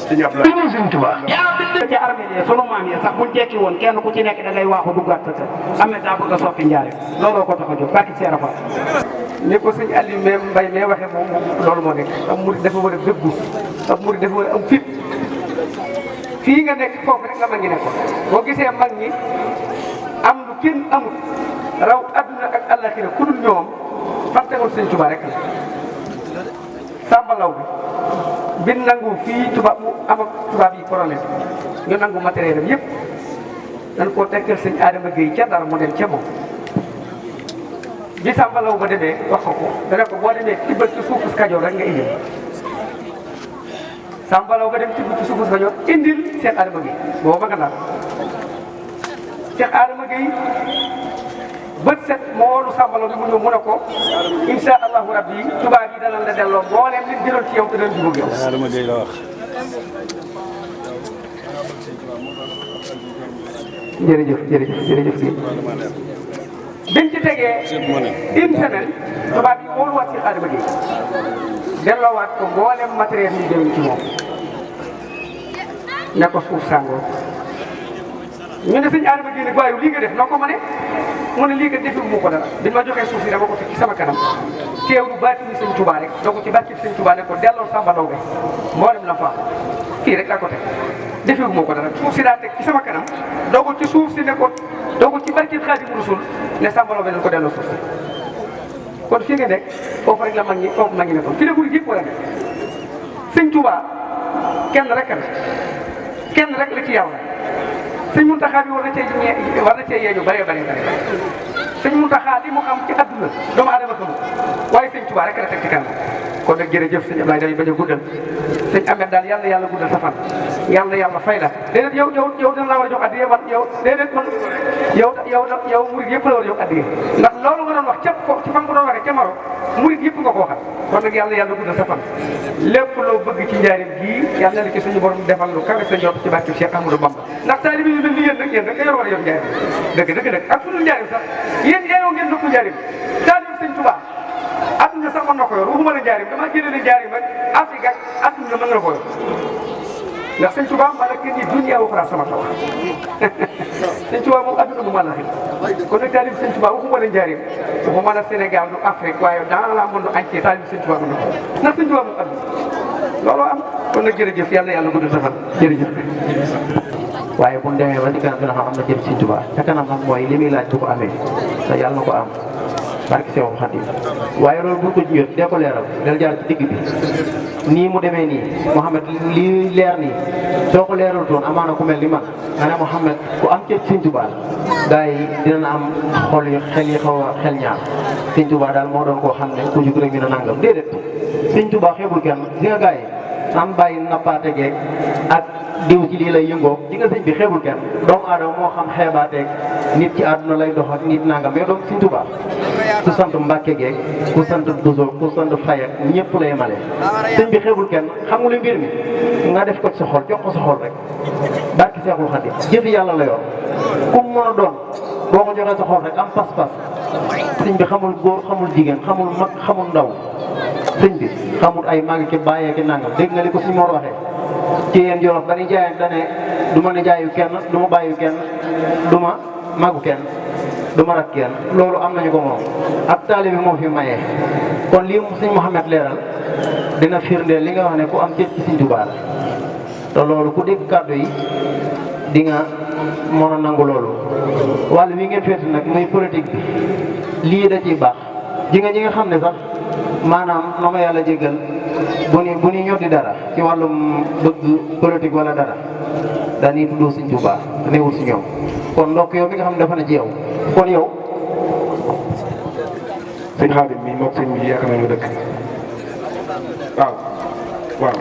Sëñ Abdoulaye Sëñ Touba ci armée yi sunu maam yi sax buñ tekki woon kenn ku ci nekk da ngay waaxu duggaat sa kër am na daa bëgg a soppi njaare looloo ko tax a jóg bàkki seera fa ni ko sëñ Aliou même Mbaye mais waxee moom loolu moo nekk am murid dafa war a dëggu am murid dafa war a am fit fii nga nekk foofu rek nga mag ñi nekkoon boo gisee mag ñi am lu kenn amul raw adduna ak àllaxira ku dul ñoom fan tegoon sëñ Touba rek la sàmbalaw bi nangu fii tubaab mu am ak tubaab yi problème ñu nangu matériel am yëpp dañ koo tekkal sëñ Adama Gueye ca dara mu dem ca moom bi sàmbalaw ba demee wax ko dana ko boo demee tibbal ci suufu Kajoor rek nga indil sàmbalaw ba dem tibbal ci suufu Kajoor indil Cheikh Adama Gueye boobu ma nga naan Cheikh Adama Gueye bët set moo woonu sàmbalaw bi mu ñëw mu ne ko insha allahu rabbi tubaab yi danañ la delloo mbooleem li jëloon ci yow te dañ jubóog yow. Adama Gueye la wax. jërëjëf biñ ci tegee une semaine tubaab yi wóoluwaat Cheikh Adama Gueye delloowaat ko mbooleem matériel yi jëloon ci moom ne ko suuf sàngoo ñu ne sëñ Adama Gueye ne waaye lii nga def noo ko mënee mu ne lii nga defi mu ko dara biñ ma joxee suuf si dama ko teg ci sama kanam teewlu baati ni sëñ Touba rek doo ko ci barke sëñ Touba ne ko delloo Samba Law be mboolem la fa fii rek laa ko teg defi mu ko dara suuf si daa teg ci sama kanam doo ko ci suuf si ne ko doo ko ci barke Xaadimu Rasuul ne Samba Law be nañ ko delloo suuf si kon fii nga nekk foofu rek la mag ñi foofu mag ñi nekkoon fii la guddi yëpp war a nekk sëñ Touba kenn rek la ci yàlla sëñ Muntaxa bi war na cee yee ñu bëree bëri sëñ Muntaxa li mu xam ci àdduna doomu aadama xamul waaye sëñ Tuubaa rek la teg ci kanam kon nag jërëjëf sëñ Ablaye dañuy bañ a guddal sëñ Ahmed daal yàlla guddal sa fan yàlla fay la déedéet yow dana la war a jox addiya man yow déedéet man yow murid yëpp la war a jox addiya ndax loolu nga doon wax ca ci fan nga doon waxee ca Maro murid yëpp nga ko waxal kon nag yàlla guddal sa fan lépp loo bëgg ci njaarim gii yàlla na ci suñu borom defal lu kawe sa njort ci barke Cheikh Ahmadou Bamba ndax taalibe yi ni yéen rek nga war a yor njaarim dëgg nag ak suñu njaarim sax yéen yeeyoo ngeen dëkku njaarim taalibe sëñ Tuubaa adduna sax mën na ko yor waxuma la njaarim dama jëlee ne njaarim rek Afrique ak adduna mën na ko yor ndax sëñ Tuubaa malaka ni dunya wa uxraa sama taw sëñ Tuubaa moom adduna mu mën la kon nag taalibe sëñ Tuubaa waxuma la njaarim waxuma la Sénégal du Afrique waaye dans le monde entier taalibe sëñ Tuubaa mën na ko ndax sëñ Tuubaa moom adduna looloo am kon nag jërëjëf yàlla guddal sa fan jërëjëf. waaye bu ñu demee ba ci kanam dina xam am na jëm Sëñ Tuubaa te kanam nag mooy li muy laaj bu ko amee te yàlla na ko am barke Seexul Xadiim waaye loolu bu ko jiyee dee ko leeral del jaar ci digg bi nii mu demee nii Mouhamed lii leer nii soo ko leeral toon amaana ku mel ni man nga ne Mouhamed ku am ci Sëñ Tuubaa gars yi dina am xol yu xel yi xaw a xel ñaar Sëñ Tuubaa daal moo doon koo xam ne ku jug rek ñu ne nangam déedéet Sëñ Tuubaa xeebul kenn si nga gars yi am bàyyi nappaate geeg ak diw ci lii lay yëngoo ci nga sëñ bi xeebul kenn doomu aadama moo xam xeebaateeg nit ci àdduna lay dox ak nit nangam mais doom Sëñ Tuubaa ku sant Mbàkke geeg ku sant Buso ku sant Fay ak ñëpp lay male sëñ bi xeebul kenn xam nga lu mbir mi nga def ko ci sa xol jox ko sa xol rek barki Seexul Xadiim jëfi yàlla la yor ku mu mën a doon boo ko joxee sa xol rek am pas-pas sëñ bi xamul góor xamul jigéen xamul mag xamul ndaw sëñ bi xamul ay màgg ki bàyyee ki nangam dégg nga li ko suñu Mor waxee ci yéen Jolof dañuy jaayee dane du ma ne jaayu kenn du ma bàyyu kenn du ma màggu kenn du ma rak kenn loolu am nañu ko moom ak taalibe bi moo fi mayee kon lii sëñ Mouhamed leeral dina firndeel li nga wax ne ku am cër ci Sëñ Tuubaa te loolu ku dégg kàddu yi di nga mën a nangu loolu wàll wi ngeen féete nag muy politique bi lii da ciy baax ji nga xam ne sax maanaam na ma yàlla jéggal bu ñu ñoddi dara ci wàllum bëgg politique wala dara dañuy tudd Sëñ Tuubaa newul si ñoom kon ndokk yow mi nga xam ne dafa ne ci yow kon yow sëñ Xaadim mii moom sëñ bi yaakaar naa ñu dëkk waaw waaw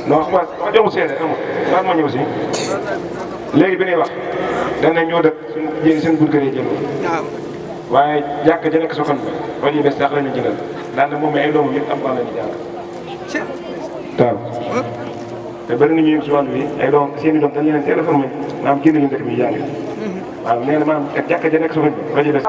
non wax joxu seede amul wax ma ñëw si léegi bi ñuy wax dana ñoo dëkk suñu jéggi seen bunt kër yi jëm waaye jàkk ja nekk Sokone ba ñu bes sax la ñu jëndal daan na moom ay doomam yëpp am la ñu jàng waaw te bëri na ñu yëngu si wàllu bi ay doom seen i doom dañ leen teel a formé maanaam génn ñu dëkk bi jàng waaw nee na maanaam jàkk ja nekk Sokone ba ñu bes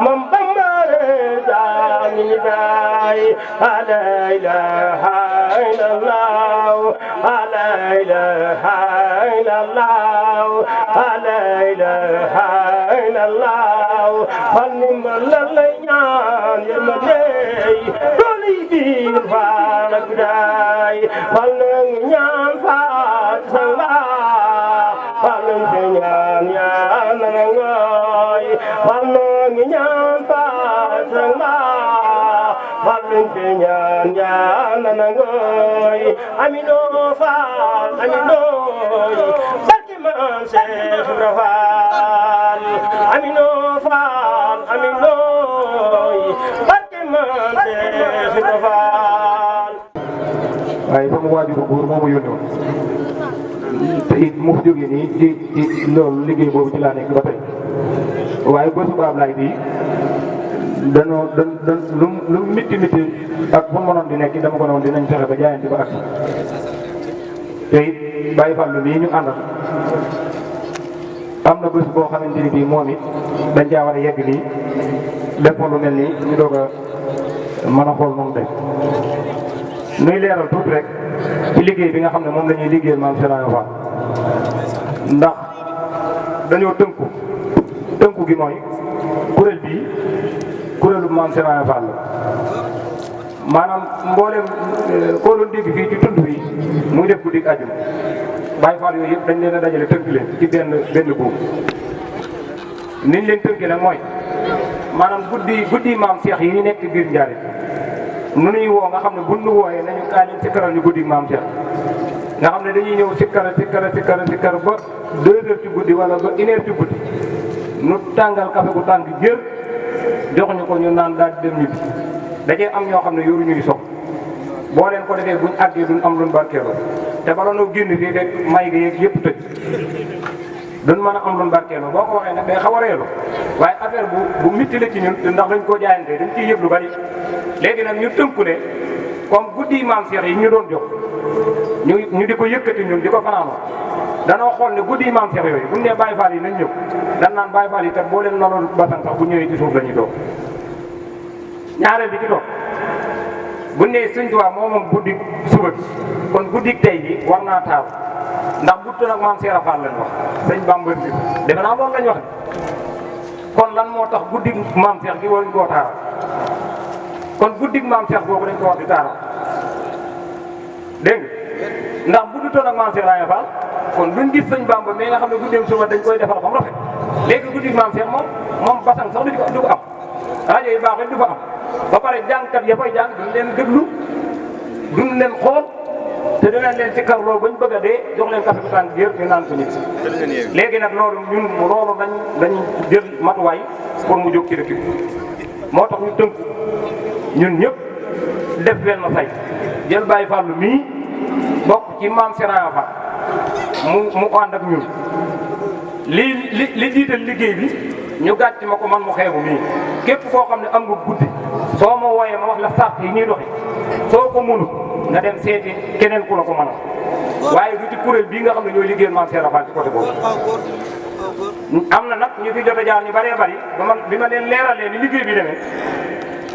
Mam Bamba jaami baay لا إله إلا الله لا إله إلا الله لا إله إلا الله فنم لليان يمدي دولي بير فالكداي فنم يان فاتسلا فنم يان يان نغاي فنم يان فاتسلا فنم يان يان نغاي امينو فال امينو Cheikh Ibra Fall amino Fall amino barke man Cheikh Ibra Fall waaye sama waajur góor moo ma yónni woon te it mu fi jógee nii ci loolu liggéey boobu ci laa nekk ba tey waaye bésu Baab Laay bii danoo lu mitti ak fu mu mënoon di nekk dama ko noonu dinañ fexe ba jaayante ba ak te it Baye Fallou mii ñu àndal am na bés boo xamante ni bii moom it dañ caa war a yegg nii def ko lu mel nii ñu doog a mën a xool moom tey nuy leeral tuuti rek ci liggéey bi nga xam ne moom la ñuy liggéeyal maam Cheikh Ibra Fall ndax dañoo tënku gi mooy kuréel bii kuréelu maam Cheikh Ibra Fall la maanaam mboolem koo doon dégg fii ci tund bi muy def guddi àjjuma Baye Fall yooyu yëpp dañ leen a dajale tënk leen ci benn buum niñ leen tënkee nag mooy maanaam guddi maam Cheikh yi nekk biir Njaare nu nuy woo nga xam ne buñ nu wooyee nañu kaa leen sikkaral ñu guddi maam Cheikh nga xam ne dañuy ñëw sikkar ba 2 heures ci guddi wala ba 1 heure ci guddi nu tàngal café gu tàng jër jox ñu ko ñu naan daal di dem ñibbi dajee am ñoo xam ne yoru ñuy sox boo leen ko defee buñ àggee duñ am luñ barkeeloo te bala noo génn fii fekk may gi yeeg yëpp tëj duñ mën a am luñ barkeeloo boo ko waxee nag day xaw a reelu waaye affaire bu mitti la ci ñun ndax dañ koo jaayante dañ ciy yëg lu bari léegi nag ñu tënku ne comme guddi maam Cheikh yi ñu doon jox ñu di ko yëkkati ñun di ko fanaanoo danoo xool ne guddi maam Cheikh yooyu buñ nee Baye Fall yi nañ ñëw dan naan Baye Fall yi kat boo leen noloon basan sax bu ñëwee ci suuf la ñuy toog ñaareel bi ci toog bu nee Sëñ Tuubaa moom guddi suba bi kon guddi tey ji war naa taaw ndax bu nag maam Cheikh Fall lañ wax sëñ Bamba bi defe naa loolu lañ wax kon lan moo tax guddi maam Cheikh gi waruñ koo taaral kon guddi maam Cheikh boobu dañ ko wax di taaral dégg nga ndax bu dutoon ak maam Cheikh Fall kon duñ gis sëñ Bamba mais nga xam ne guddeem suba dañ koy defar ba mu rafet léegi guddi maam Cheikh moom basang sax du ko am rajo yi baax du fa am ba pare jàngkat ya fay jàng duñ leen déglu duñ leen xool te dinañ leen ci kar loolu bañ bëgg a dee jox leen café bu tàng jër ñu naan ko nit léegi nag loolu ñun loolu dañ jël matuwaay pour mu jóg ci dëkk bi moo tax ñu tënk ñun ñëpp def benn say jël Baye Fallou mii bokk ci maam Cheikh Ibra Fall mu ànd ak ñun li jiital liggéey bi ñu gàcc ma ko man mu xeebu mii képp koo xam ne am nga guddi soo ma wooyee ma wax la sart yi ñuy doxi soo ko mënul nga dem seeti keneen ku la ko mënal waaye du ci kuréel bii nga xam ne ñooy liggéeyal maam Cheikh Ibra Fall ci côté boobu am na nag ñu fi jot a jaar ñu bëree bëri bi ma leen leeralee ni liggéey bi demee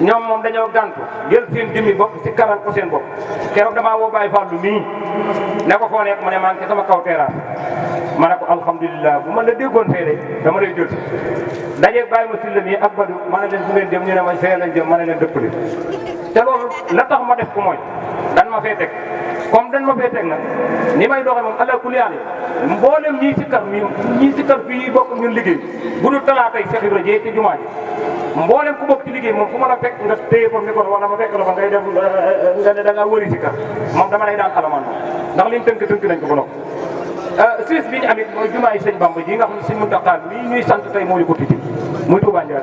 ñoom moom dañoo gàntu jël seen dimmi bopp si karal ko seen bopp keroog damaa woo Baye Fallou mii ne ko foo nekk ma ne maa ngi ci sama kaw terrasse ma ne ko alhamdulilah bu ma la déggoon fee de dama lay jël si dajeeg Baye ma silla mii ak Badou ma ne leen fu ngeen dem ñu ne ma fee lañ jëm ma ne leen dëppale te loolu la tax ma def ko mooy dan ma fee teg comme dan ma fee teg nag ni may doxee moom ala kulli aale mboolem ñii si kar fii bokk ñun liggéey bu dul talaatay Cheikh Ibra jee ci jumaa ji mboolem ku bokk ci liggéey moom fu ma la fekk nga téye ko micro wala ma fekk la fa ngay def nga ne da ngaa wëri si kar moom dama lay daan alamaan moom ndax liñ tënk nañ ko ba noppi Suisse bi ñu amit mooy jumaa yi sëñ Bamba ji nga xam ne sëñ Muntaxa mii ñuy sant tey moo ñu ko tijji muy Touba Ndiaye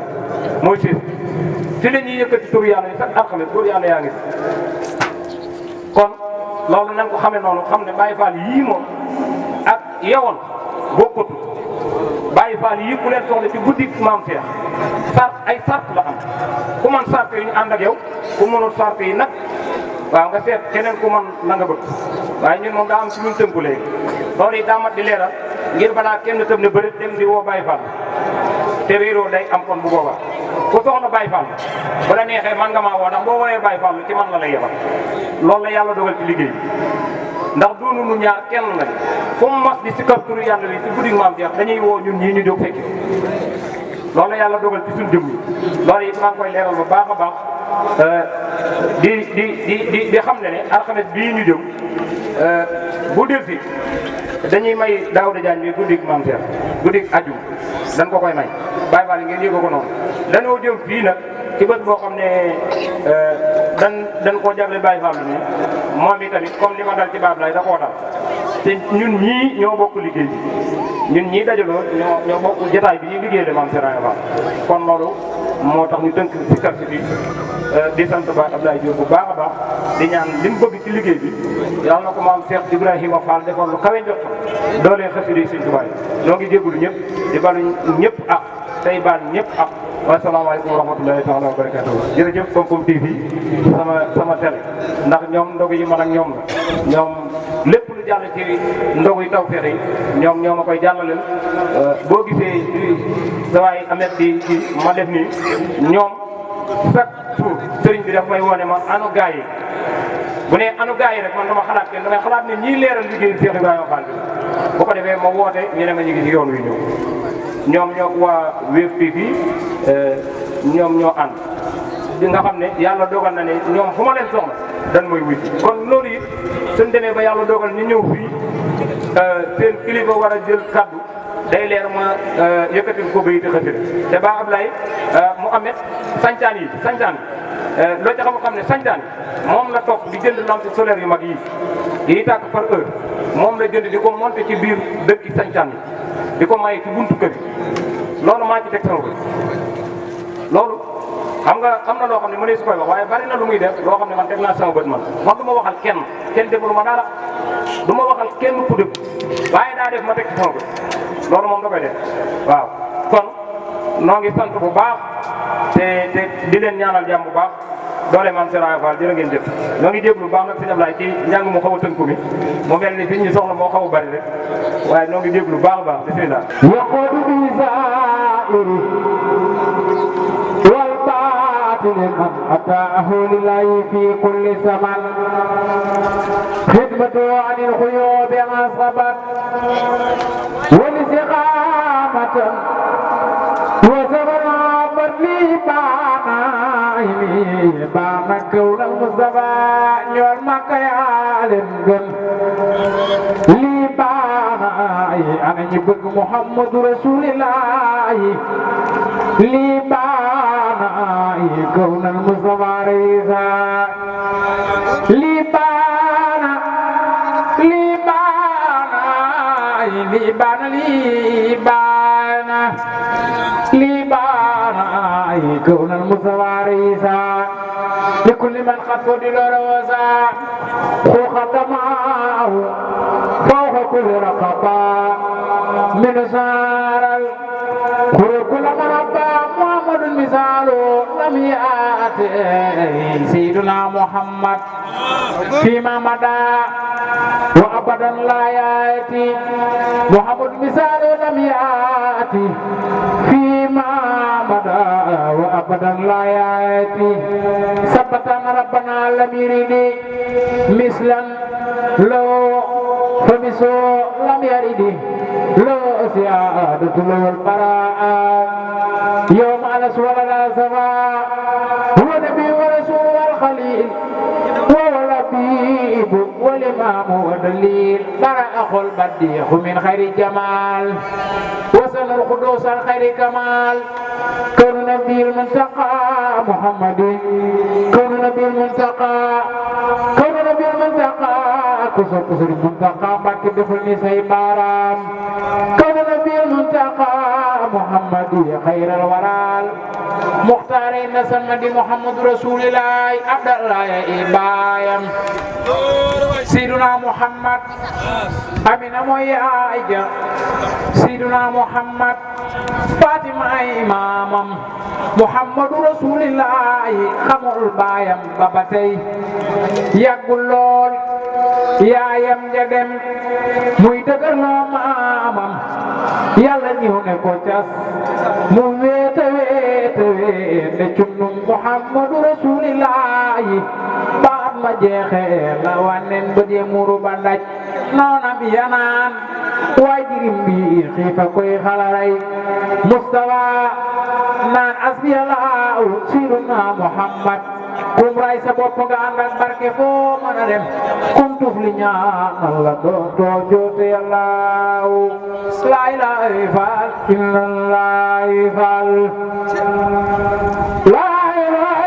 mooy Suisse fi la ñuy yëkkati tur yàlla yi sax alxames tur yàlla yaa ngi kon loolu nañ ko xamee noonu xam ne Baye Fall yii moom ak yewoon bokkatu Baye Fall yii ku leen soxla ci guddi maam Cheikh ay sart la am ku man sart yi ñu ànd ak yow ku mënul sart yi nag waaw nga seet keneen ku man la nga bëgg waaye ñun moom daa am si ñun tënku léegi loolu yi daa mat di leeral ngir balaa kenn tëm ne bëri dem di woo Baye Fall te réeroo day am kon bu boobaa ku soxla Baye Fall bu la neexee man nga maa woo ndax boo woowee Baye Fall ci man la lay yebal loolu la yàlla dogal ci liggéey ndax doonu nu ñaar kenn lañ fu mu mas di si kër turu yàlla li ci guddi maam Cheikh dañuy woo ñun ñii ñu jóg fekki loolu la yàlla dogal ci suñu jëm yi loolu it maa ngi koy leeral bu baax a baax di xam ne alxames bii ñu jëm bu del si dañuy may Daouda Diagne bi guddi maam Cheikh guddi aju dañ ko koy may Baye Fall ngeen yëgoo ko noonu dañoo jëm fii nag ci bés boo xam ne dañ koo jagle Baye Fall nii moom itamit comme li ma dal ci baab lay da koo dal te ñun ñii ñoo bokk liggéey bi ñun ñii dajaloo ñoo bokk jotaay bi ñuy liggéey de maam Serigne Fall kon loolu moo tax ñu tënk si kar si fii di sant ba Abdoulaye Diop bu baax a baax di ñaan li mu bëgg ci liggéey bi yàlla na ko maam Cheikh Ibrahima Fall defal lu kawe njot doolee xasida Sëñ Tuubaa ñoo ngi jégalu ñëpp di balu ñëpp ak tey baal ñëpp ak wasalaamaaleykum wa rahmatulahi taala wa barakatuh jërëjëf Koungheul TV sama télé ndax ñoom ndogu yi man ak ñoom la ñoom lépp lu jàll ci ndogu yi taw feex yi ñoo ma koy jàllaleel boo gisee sa waay amet di ma def nii ñoom chaque jour sëriñ bi daf may wone ma anu gaay yi bu ne anu gaay yi rek man dama xalaat kenn damay xalaat ne ñii leeral liggéey Cheikh Ibrahima Fall bi bu ko defee ma woote ñu ne ma ñu ngi ci yoon wi ñëw ñoom ñoo waa Wave TV ñoom ñoo ànd di nga xam ne yàlla dogal na ne ñoom fu ma leen soxla dan mooy wuy kon loolu it suñ demee ba yàlla dogal ñu ñëw fii seen kilifa war a jël kaddu day leer ma yëkkatil ko bayiti xasida te ba Ablaye mu amet sañcaan yi loo ca xam ne sañcaan yi moom la topp di jënd lampe solaire yu mag yi tàkk par heure moom la jënd di ko monter ci biir dëkki sañcaan yi di ko maye ci buntu kër loolu maa ci teg sama bët loolu xam nga am na loo xam ne mënee su koy wax waaye bari na lu muy def loo xam ne man teg naa sama bët man du ma waxal kenn deful ma dara du ma waxal kenn ku dëgg waaye daa def ma teg ci sama bët loolu moom da koy def waaw kon noo ngi sant bu baax te di leen ñaanal jàmm bu baax doole maam Serigne Fall jërë ngeen jëf ñoo ngi déglu bu baax nag sëñ Ablaye ci njàng mu xaw a tënku mi mu mel ni fi ñu soxla moo xaw a bari rek waaye ñoo ngi déglu bu baax a baax bismillah يقود بزائر والباطل من أتاه لله في كل زمن خدمته عن الخيوب عصبت والاستقامة وزمن عبد لي بانا كون المصطفى يرمك يا لنجن لي بانا أنا يبقى محمد رسول الله لي بانا كون المصطفى ريسا لي بانا كون المصطفى ريسا لكل من قد فضل روسا فوق دماه فوق كل رقبة من سار كل من ربى محمد مثال لم يأتي سيدنا محمد فيما مدى وأبدا لا يأتي محمد مثال لم يأتي فيما مدى وأبدا لا يأتي ثبتنا ربنا لم يرد مثلا لو فمثل لم يرد لو سيادة له البراء يوم على سوال سماء هو نبي ورسول والخليل وهو الحبيب والإمام والدليل برأ البديع من خير جمال وصل القدوس الخير كمال كون نبي المنتقى محمد كون نبي المنتقى كسر المنتقى باك دفلني سيباران كون نبي المنتقى محمد خير الورال مختارين سمد محمد رسول الله عبد الله إبايم سيدنا محمد أمين مويا أيجا سيدنا محمد فاطمة إمامم محمد رسول الله خمول بايم بابتي يقول يا يم جدم muy dëgër loo maamam yàlla ñëw ne ko cas mu wéete wéete wéete cunnum Muhammadu Rasulillahi baat ma jeexee la wanen ba dee muru ba daj noona bi yanaan waay jirim bi xiifa koy xalaray Mustafa naan asbiyallahu siruna Muhammad kum ray sa bopp nga ànd ak barke foo mën a dem kum tuf li ñaanal la doo joote yàllaaw laa ilaaha illallah laa ilaaha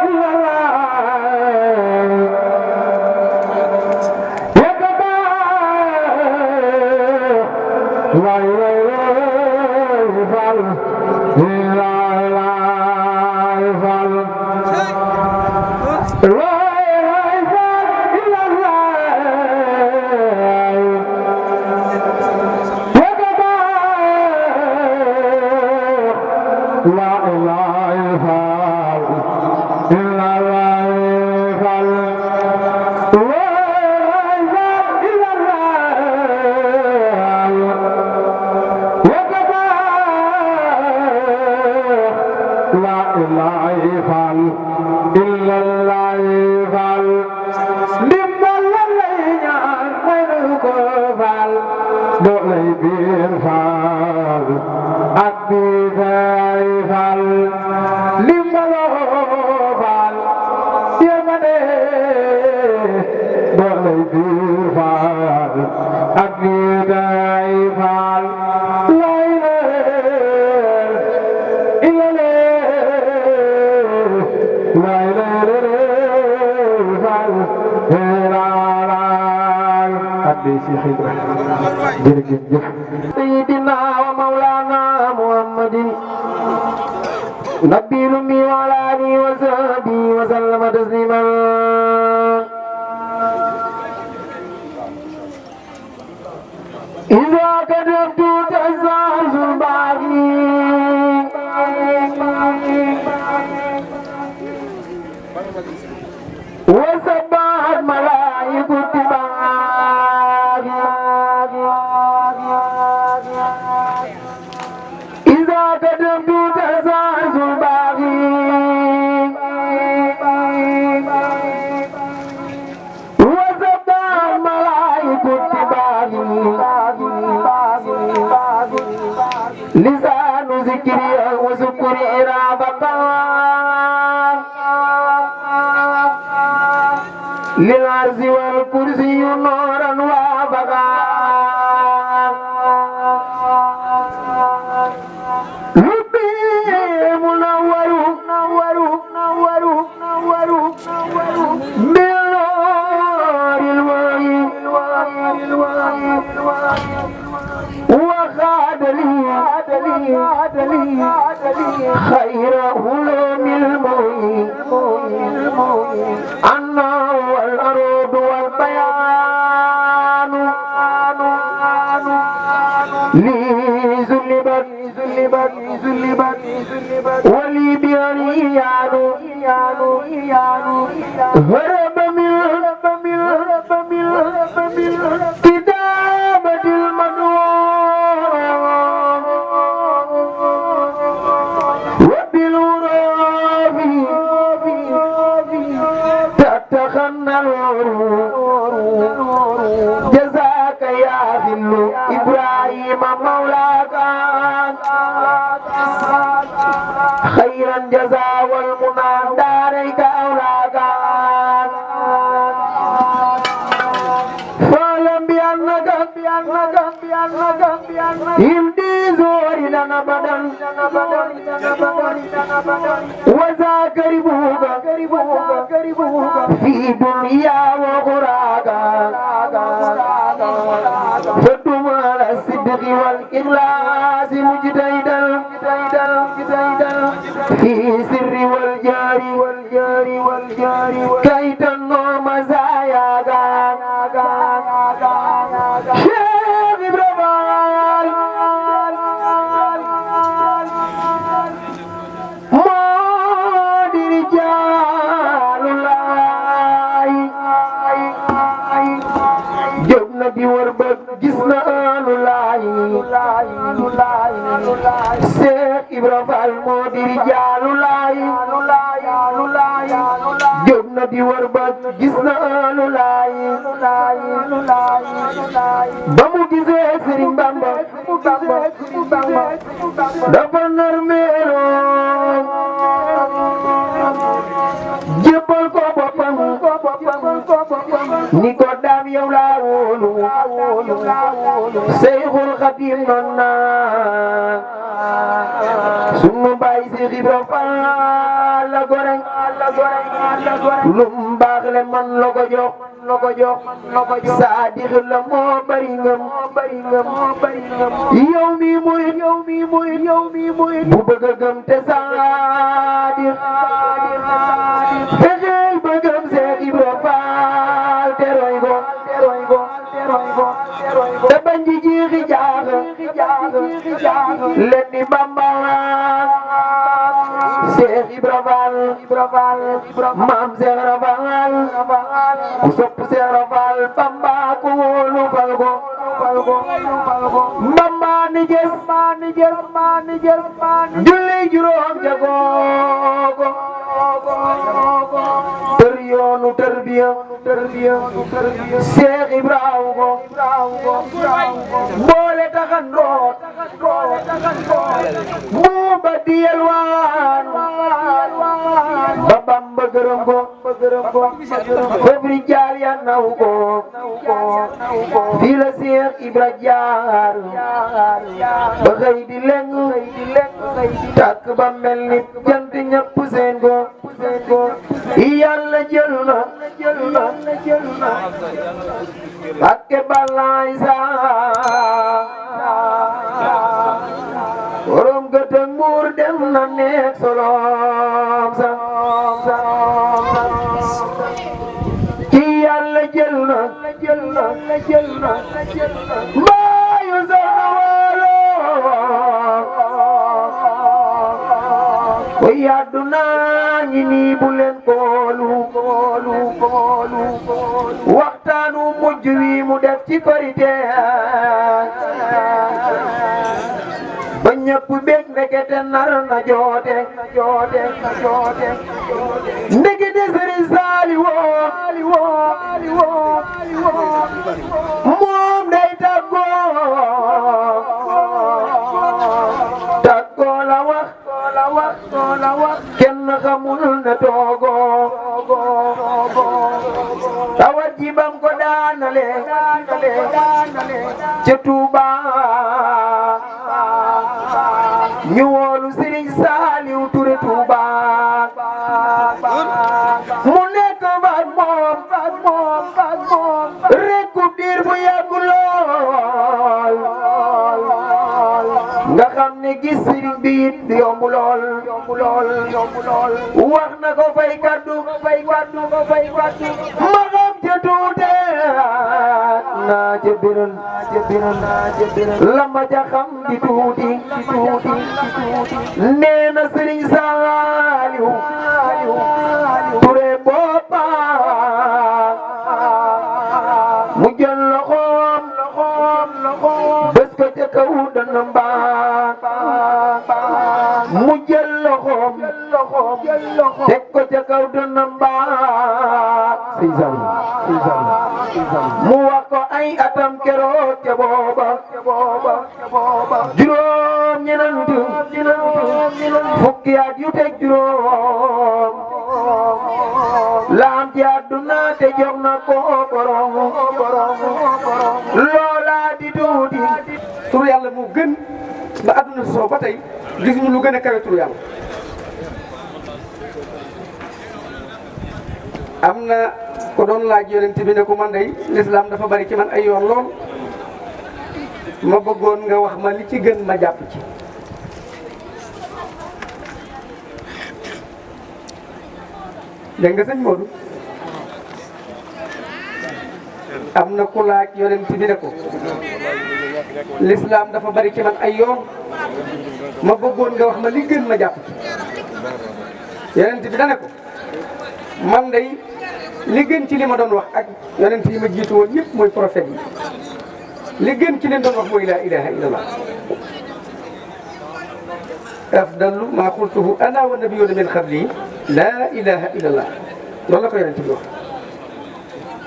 illallah yegg baax laa ilaaha سيدنا ومولانا محمد نبي الأمي وعلى آله وصحبه وسلم تسليما إذا كتبت تزعز الباقي وسبحت ملائكة التباغي إذا كتبت تزعز الباقي وسبحت ملائكة التباغي لسان ذكري وذكري رابطا للعرز والكرسي نورا وابقا لبي منور بالنور الوحي وخاد لي خير علوم المعين أنه والأرض والبيان لي زلبت ولي بيانيان هرب من كتابة المدعو وبالغراب تتخنى الغرور جزاك يا ذل إبراهيم مولاك خيرا جزاء والمنى داريك أولاك فاعلم بأنك يمدي زورنا أبدا وذاك ربوك في دنيا وغراك فدم على الصدق والإخلاص مجتهدا في سر والجار كي تنور مزاياك شيخ إبراهيم مودي رجال الله جبنا دي وربك جسنا الله Seex Ibra Faal moo di rijaalu laay jóg na di wër ba gis na lu laay ba mu gisee Sëriñ Bamba dafa narmeeloo jébbal ko boppam ni ko daam yow laa wóolu Seyxul Xadiim noon naa sunu baay Seex Ibra Faal la gore lu mbaax le man la ko jox Saadix la moo bari ngëm yow mi murit bu bëgg a gëm te Saadix fexeel ba gëm Seex Ibra Faal te roy ko te bañ di jiixi jaax leen ni Bamba Seex Ibra Faal maam Seex Ibra Faal ku sopp Seex Ibra Faal Bamba ku wóolu fal ko Bamba ni jës julli juróom jagoogo tër yoonu tarbiya Seex Ibra ko boole taxandoot mu ba diyel waan ba Bamba gërëm ko febri jaal ya naw ko fii la Seex Ibra jaar ba xëy di leng tàkk ba mel ni jant ñëpp seen ko Yàlla jël na Mbàkke balaay saa borom gëtëg muur dem na neeg solom sa ci Yàlla jël na mbaayu soxna waalo koy àdduna ñi nii bu leen koolu waxtaanu mujj wi mu def ci korite ba ñëpp bég ndekete nar na joote ndekete Sëriñ Saaliw moom day tàggoo la wax kenn xamul na toogoo tawat ji bam ko daanale ca Tuuba ñu woolu Sëriñ Saaliw Ture Tuuba mu nekk baat moom rekku diir bu yàgg lool nga xam ne gis sëriñ bi it yomb lool wax na ko fay kaddu ma xam ca tuute naa ca biral la ma ca xam di tuuti nee na Sëriñ Saaliw Ture boppa mu jël loxoom bés ko ca kaw dana mbaa mu jël loxoom teg ko ca kaw dana mbaa mu wax ko ay atam keroog ca booba juróom ñenant fukki at yu teg juróom laam ci àdduna te jox na ko borom loola di tuuti turu yàlla moo gën ba àdduna soo ba tey gisuñu lu gën a kawe turu yàlla. am na ko doon laaj yonent bi ne ko man day lislaam dafa bari ci man ay yoon lool ma bëggoon nga wax ma li ci gën ma jàpp ci. dégg nga sëñ Modou am na ku laaj yonent bi ne ko lislaam dafa bari ci man ay yoon ma bëggoon nga wax ma li gën ma jàpp ci. yonent bi da ne ko man day li gën ci li ma doon wax ak yonent yi ma jiitu woon ñëpp mooy prophète yi li gën ci leen doon wax mooy laa ilaha illallah afdalu ma qultuhu ana wa nabiyuna min qabli laa ilaha illallah loolu la ko yonent bi wax.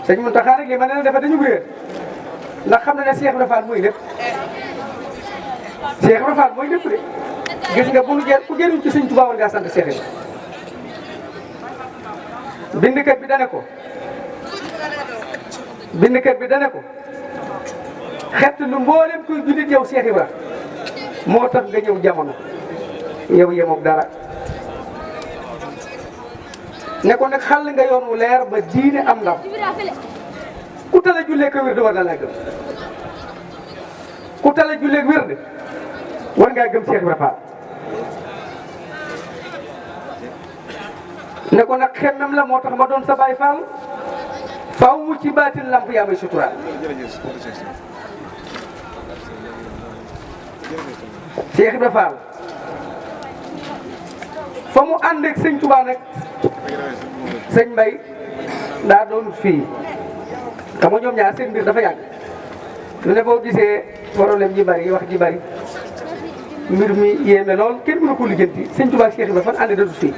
sëñ Mountakha rek li ma ne dafa dañu réer ndax xam na ne Cheikh Ibra Fall mooy lépp Cheikh Ibra Fall mooy lépp de gis nga bu nu jël ku jëriñ ci sëñ Tuubaa war ngaa sant Cheikh Ibra. bindkat bi dane ko xett lu mboolem kuy jullit yow Cheikh Ibra moo tax nga ñëw jamono yow yemoog dara ne ko nag xàll nga yoon wu leer ba diine am ndam ku tala jullee ko wér war na laa gëm ku tala jullee wér war ngaa gëm Cheikh Ibra Fall ne ko nag xemmem la moo tax ma doon sa baay Fall faaw ci baatin lamp yaa may suturaal Cheikh Ibra Fall fa mu ànd ak sëñ Tuubaa nag sëñ Mbay daa doon fii xam nga ñoom ñaar seen mbir dafa yàgg lu ne boo gisee problème ji bari wax ji bari mbir mi yéeme lool kenn mënu ko lijjanti sëñ Tuubaa ak Cheikh Ibra fan ànd da dut fii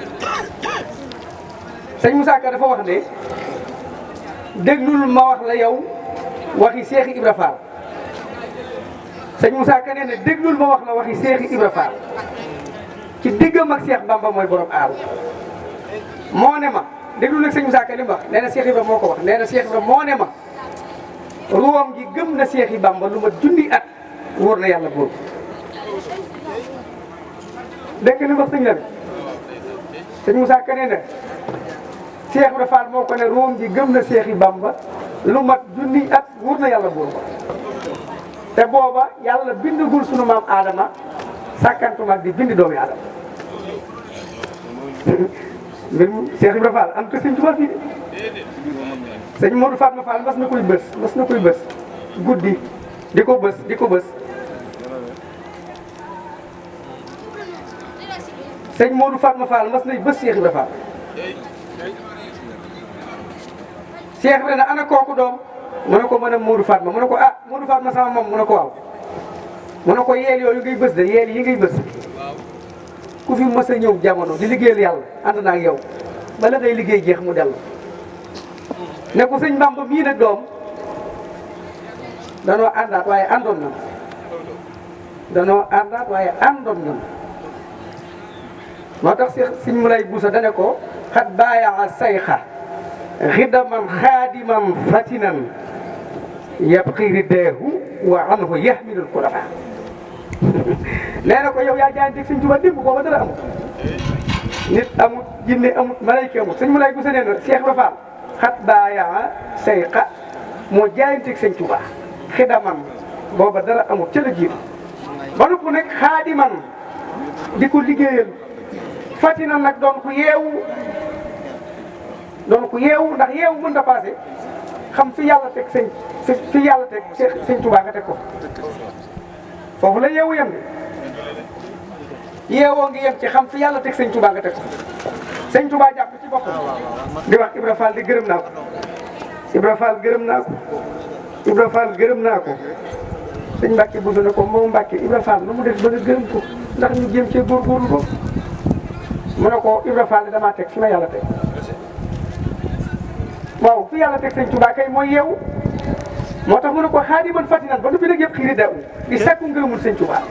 sëñ Moussa Ka dafa wax ne déglul ma wax la yow waxi Cheikh Ibra Fall sëñ Moussa Ka nee na déglul ma wax la waxi Cheikh Ibra Fall ci diggam ak Cheikh Bamba mooy borom aaru moo ne ma déglul nag sëñ Moussa Ka li mu wax nee na Cheikh Ibra moo ko wax nee na Cheikh Ibra moo ne ma ruwam gi gëm na Cheikh Bamba lu ma junni at wóor na yàlla boobu dégg li wax sëñ la sëñ Moussa Ka nee na Cheikh Ibra Fall moo ko ne ruwam gi gëm na Cheikh Bamba lu mat junni at wóor na yàlla boobu te booba yàlla bindagul sunu maam Adama sàkkantuma di bind doomi Adama mbir mu Cheikh Ibra Fall am te sëñ Tuubaa fii de sëñ Modou Fatma Fall mas na koy bës guddi di ko bës sëñ Modou Fatma Fall mas nay bës Cheikh Ibra Fall Cheikh Ibra ne ana kooku doom mu ne ko mën a Modou Fatma mu ne ko ah Modou Fatma sama moom mu ne ko waaw mu ne ko yeel yooyu ngay bës de yeel yi ngay bës ku fi mës a ñëw jamono di liggéeyal yàlla ànd naa ak yow bala ngay liggéey jeex mu dellu ne ko sëñ Bamba mii nag doom danoo àndaat waaye àndoon na moo tax sëñ Moulay Boussa dane ko xat baayaa sayxa xidaman xaadiman fatinan yabqi rideehu wa anhu yahmilul kulafa nee na ko yow yaa jaayante sëñ Tuubaa démb booba dara amut nit amut jinne amut malayka amut sëñ Moulay Boussa nee na Cheikh Ibra Fall xat baayaa sayxa moo jaayante sëñ Tuubaa xidaman booba dara amut ca la jiitu ba noppi nag xaadiman di ko liggéeyal fatinan nag doon ko yeewu ndax yeewu mën ta passé xam fi yàlla teg sëñ Tuubaa nga teg ko foofu la yeewu yem yeewoo ngi yem ci xam fi yàlla teg sëñ Tuubaa nga teg ko sëñ Tuubaa jàpp ci boppam di wax Ibra Fall di gërëm naa ko Ibra Fall gërëm naa ko Ibra Fall gërëm naa ko sëñ Mbàkke Buso ne ko moom Mbàkke Ibra Fall lu mu def ba nga gërëm ko ndax ñu jéem cee góorgóorlu ko mu ne ko Ibra Fall damaa teg fi ma yàlla teg waaw fi yàlla teg sëñ Tuubaa kay mooy yeewu moo tax mu ne ko xaadiman fatinan ba nu bi nag yëpp xiiri daw di sakku ngërëmul sëñ Tuubaa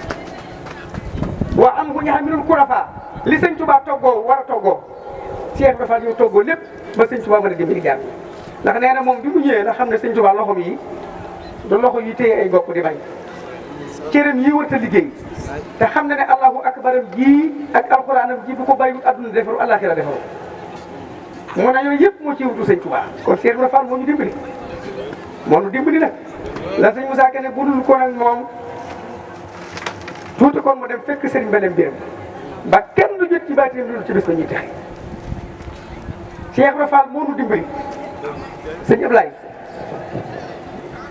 waa am bu ñu xam ne kurafa li sëñ Tuubaa toggoo war a toggoo Cheikh Ibra Fall yow toggoo lépp ba sëñ Tuubaa mën a dimbali jaar ndax nee na moom bi mu ñëwee la xam ne sëñ Tuubaa loxom yi du loxo yi téye ay gopp di bañ cëram yi warta liggéey te xam na ne allahu akbaram ji ak alxuraanam ji bu ko bàyyiwut adduna defaru àllaaxira defaru mu ne yooyu yëpp moo ci wutu sëñ Tuubaa kon Cheikh Ibra Fall moo ñu dimbali nag la sëñ Moussa Ka ne budul ko nag moom tuuti kon mu dem fekk sëriñ Belem biram ba kenn du jot ci baatin lu ci bés la ñuy texe Cheikh Ibra Fall moo ñu dimbali sëñ Ablaye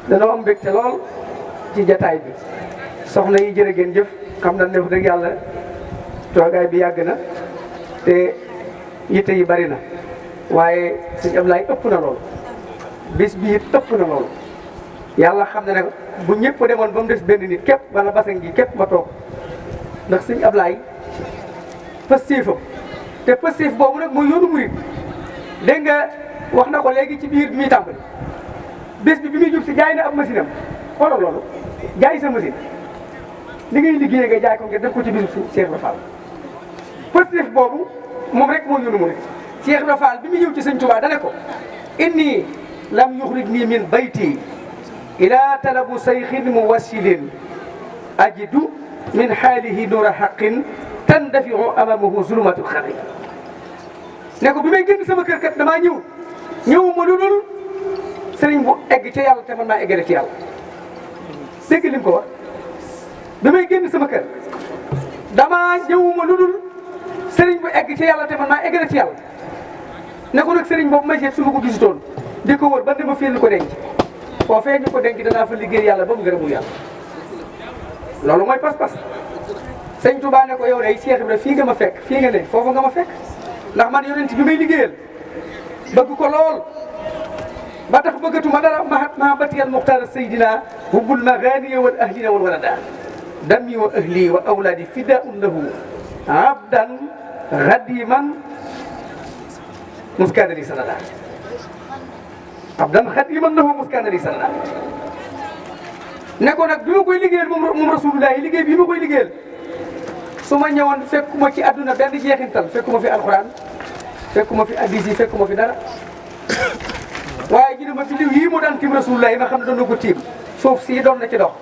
danoo am mbégte lool ci jataay bi soxna yi jërë ngeen jëf xam na ne wax dëgg yàlla toogaay bi yàgg na te yitte yi bari na waaye sëñ Ablaye ëpp na lool bis bi it ëpp na lool yàlla xam na ne bu ñëpp demoon ba mu des benn nit képp wala basan gi képp ma toog ndax sëñ Ablaye pastéefam te pastéef boobu nag mooy yoonu murit dégg nga wax na ko léegi ci biir bi muy tàmbali bés bi muy jub si jaay na ab machine am xoolal loolu jaay sa machine li ngay liggéeyee nga jaay ko ngir def ko ci biir Cheikh Ibra Fall pastéef boobu moom rek mooy yoonu murit Cheikh Ibra Fall bi mu ñëw ci sëñ Tuubaa dane ko inni lam yuxrijni min bayti ila talabu sayxin muwassilin ajidu min xaalihi nuura xaqin tandafiu amamahu zulumatul xarri ne ko bi may génn sama kër kat damaa ñëwuma lu dul sëriñ bu egg ci yàlla te man maa eggale ci yàlla dégg li mu ko wax bi may génn sama kër damaa ñëwuma lu dul sëriñ bu egg ci yàlla te man maa eggale ci yàlla ne ko nag sëriñ boobu may seet su ma ko gisutoon di ko wër ba dama fii ko denc foo fee ñu ko denc danaa fa liggéey yàlla ba mu gërëmul yàlla loolu mooy pas-pas sëñ Touba ne ko yow day Cheikh Ibra fii nga ma fekk fii nga ne foofu nga ma fekk ndax man yonent bi may liggéeyal bëgg ko lool ba tax bëggatuma dara mahabatiyal muxtaar saydina hubbul maganiya wal ahlina wal walada dammi wa ahli wa awlaadi fidaun lahu abdan xadiman muskadali sanada abdan xadiman lahu muskadali sanada ne ko nag bi ma koy liggéeyal moom rasulullah yi liggéey bii ma koy liggéeyal su ma ñëwoon fekkuma ci àdduna benn jeexintal fekkuma fi alxuraan fekkuma fi addis yi fekkuma fi dara waaye ji ma biddiw yii mu daan tiim rasulullah yi ma xam ne doon na ko tiim suuf si doon na ci dox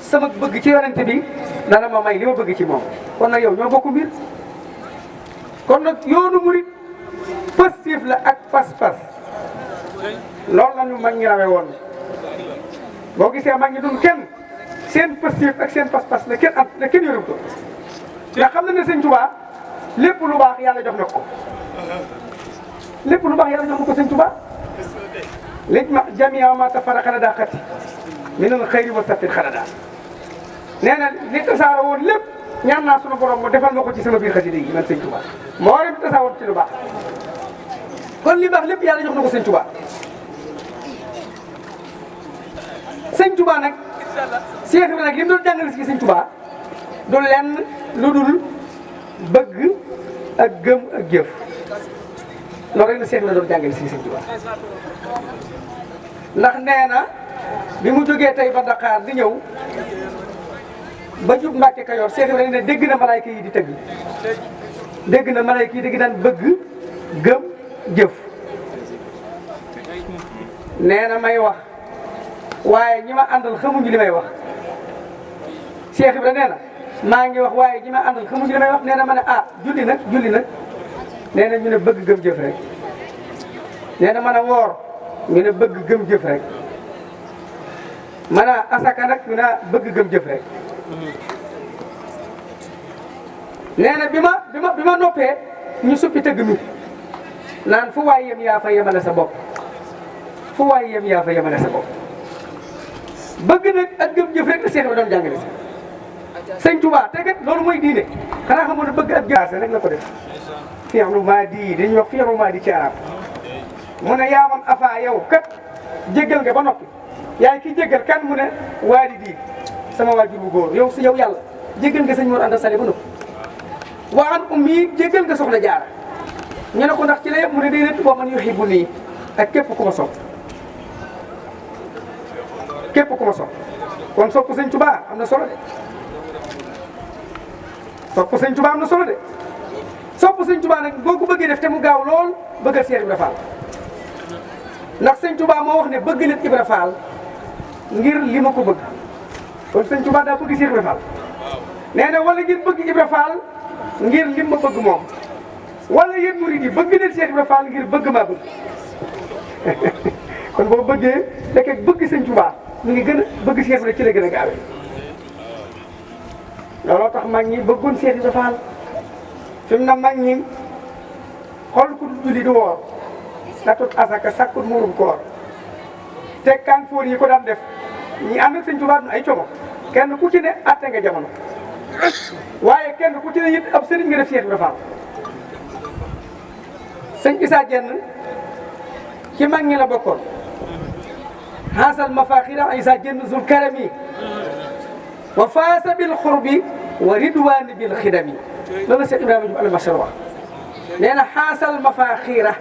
sama bëgg ci yonente bi dana ma may li ma bëgg ci moom kon nag yow ñoo bokk mbir kon nag yoonu murit pastif la ak pas-pas loolu la ñu mag ñi rawee woon boo gisee mag ñi dun kenn seen pastif ak seen pas-pas la kenn yorub ko ndax xam na ne sëñ Tuubaa lépp lu baax yàlla jox na ko lépp lu baax yàlla jox na ko sëñ Tuubaa léegi ma jamia ma tafara xanada xati minal xayri wa safir xanada nee na li tasaara woon lépp ñaan naa sunu borom mu defal ma ko ci sama biir xasida yi man sëñ Tuubaa moo rem tasaa woon ci lu baax kon li baax lépp yàlla jox na ko sëñ Tuubaa sëñ Tuubaa nag Cheikh bi nag li mu doon jàngale si sëñ Tuubaa du lenn lu dul bëgg ak gëm ak jëf loolu rek la Cheikh la doon jàngale si sëñ Tuubaa ndax nee na bi mu jógee tey ba Dakar di ñëw ba jub Mbàkke Kajoor Cheikh Ibrahima ne dégg na malaayka yi di tëgg dégg na malaayka yi dégg daan bëgg gëm jëf nee na may wax waaye ñi ma àndal xamuñu li may wax Cheikh Ibrahima nee na maa ngi wax waaye ñi ma àndal xamuñu li may wax nee na ma ne ah julli nag nee na ñu ne bëgg gëm jëf rek nee na ma ne woor ñu ne bëgg gëm jëf rek ma ne asaka nag ñu ne bëgg gëm jëf rek nee na bi ma noppee ñu suppi tëgg mi naan fu waay yem yaa fa yemale sa bopp fu waay yem yaa fa yemale sa bopp bëgg nag ak gëm jëf rek la Cheikh ba doon jàngale si sëñ Touba te kat loolu mooy diine xanaa xamoon ne bëgg ak jaase rek la ko def fi'lu maadi dañuy wax fi'lu maadi ci arab mu ne yaa man afa yow kat jéggal nga ba noppi yaay ki jéggal kan mu ne waalidi sama waajur bu góor yow si yow yàlla jéggal nga sëñ Mor Anta Sali ba noppi wa an ummi jéggal nga soxna Jaara ñu ne ko ndax ci la yëpp mu ne déedéet boo man yuhibbu nii ak képp ku ma sopp képp ku ma sopp kon sopp sëñ Tuubaa am na solo de sopp sëñ Tuubaa am na solo de sopp sëñ Tuubaa nag boo ko bëggee def te mu gaaw lool bëggal Cheikh Ibra Fall ndax sëñ Tuubaa moo wax ne bëgg leen Ibra Fall ngir li ma ko bëgg kon sëñ Tuubaa daa bëgg Cheikh Ibra Fall nee na wala ngeen bëgg Ibra Fall ngir lim ma bëgg moom wala yéen murid yi bëgg leen Cheikh Ibra Fall ngir bëgg maa bëgg kon boo bëggee dëkk bëgg sëñ Tuubaa mu ngi gën a bëgg Cheikh Ibra ci la gën a gaawee looloo tax mag ñi bëggoon Cheikh Ibra Fall fi mu na mag ñi xool ku julli du woor natut asaka sakkut muurum koor te kan fóor yi ko daan def ñi ànd ak sëñ Tuubaa ay como kenn ku ci ne atte nga jamono waaye kenn ku ci ne it ab sëriñ nga def Cheikh Ibra Fall sëñ Issa Dieng ci mag ñi la bokkoon xaasal mafaxira Issa Dieng zul karami wa faasa bil xurbi wa ridwaani bil xidami loolu Cheikh Ibrahima Diouf al-Mashar wax nee na xaasal mafaaxiira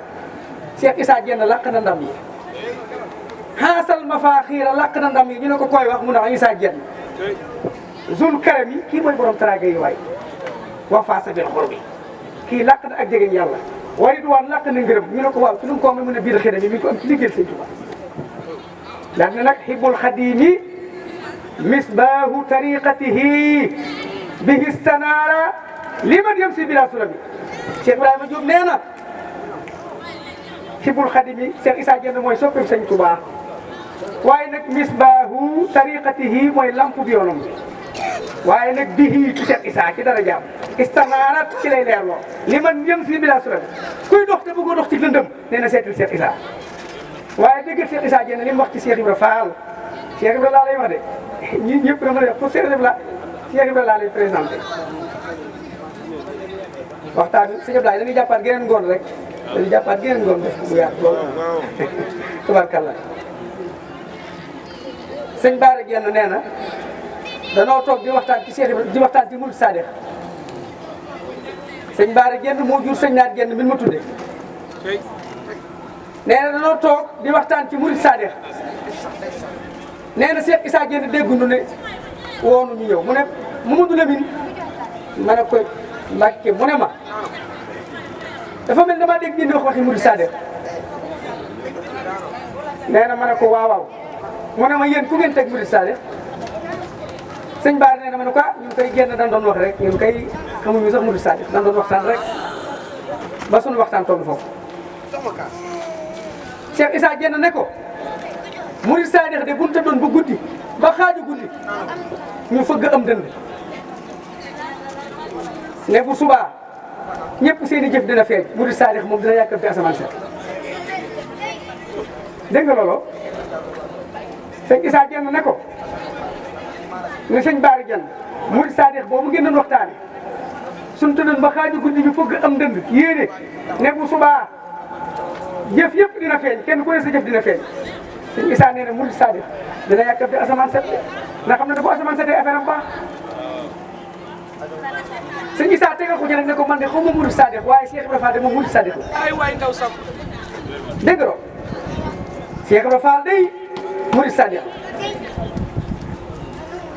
Cheikh Issa Diène làq na ndam yi xaasal mafaaxiira làq na ndam yi ñu ne ko koy wax mu ne Issa Diène zul karam yi kii mooy borom taraanga yi waay wa faasa bil xurbi kii làq na ak jegeñ yàlla wa ridwaan làq na ngërëm ñu ne ko waaw ci lu mu ko amee mu ne bil xidami mi ngi ko am ci liggéeyal Sëñ Tuubaa daal ne nag hibbul xadimi misbaahu tariqatihi bihi istanaara liman yamsi bila sulami Cheikh Ibrahima Diop nee na hibbul xadimi Cheikh Issa Diène mooy soppeeku Sëñ Tuubaa waaye nag misbaahu tariqatihi mooy lampu bi yoonam waaye nag bihi ci Cheikh Issa ci dara jaam istanaara ci lay leerloo liman yamsi bila sulami kuy dox te bëgg a dox ci lëndëm nee na seetul Cheikh Issa waaye dégg Cheikh Issa Diène li mu wax ci Cheikh Ibra Fall Cheikh Ibra laa lay wax de ñii ñëpp dama lay wax pour Cheikh Ibra laa lay présenté waxtaan bi sëñ Ablaye dañuy jàppaat geneen ngoon rek dañuy jàppaat geneen ngoon def ko bu yaatu loolu tubarkalla sëñ Baara Diène nee na danoo toog di waxtaan ci Cheikh Ibra di waxtaan ci Murid Sadex sëñ Baara Diène moo jur sëñ Naar Diène min ma tudde nee na danoo toog di waxtaan ci Murid Sadex nee na Cheikh Issa Diène déggundu ne woonu ñu ñëw mu ne Mamadou Lamine ma ne ko Mbàkke mu ne ma dafa mel damaa dégg ngeen di wax waxi Murid Sadex nee na ma ne ko waaw waaw mu ne ma yéen ku ngeen teg Murid Sadex sëñ Baar nee na ma ne ko ñun koy génn dan doon wax rek ñun koy xamuñu sax Murid Sadex dan doon waxtaan rek ba sunu waxtaan toll foofu Cheikh Issa Diène ne ko Murid Sadex de bu ñu tëddoon ba guddi ba xaaju guddi ñu fëgg am dënd ne bu subaa ñëpp seen i jëf dina feeñ Murid Sadex moom dina yàkkamti asamaan set dégg nga loolu sëñ Issa Diène ne ko ne sëñ Baara Diène Murid Sadex boobu ngeen doon waxtaane suñ tëddoon ba xaaju guddi ñu fëgg am dënd yéene ne bu subaa jëf yëpp dina feeñ kenn ku ne sa jëf dina feeñ sëñ Issa nee na Murid Sadex dina yàkkamti asamaan set nga xam ne da ko asamaan setee affaire am baax sëñ Issa tegal ko ci nag ne ko man de xaw ma Murid Sadex waaye Cheikh Ibra Fall de moom Murid Sadex la ay waay ndaw sax dégg nga Cheikh Ibra Fall day Murid Sadex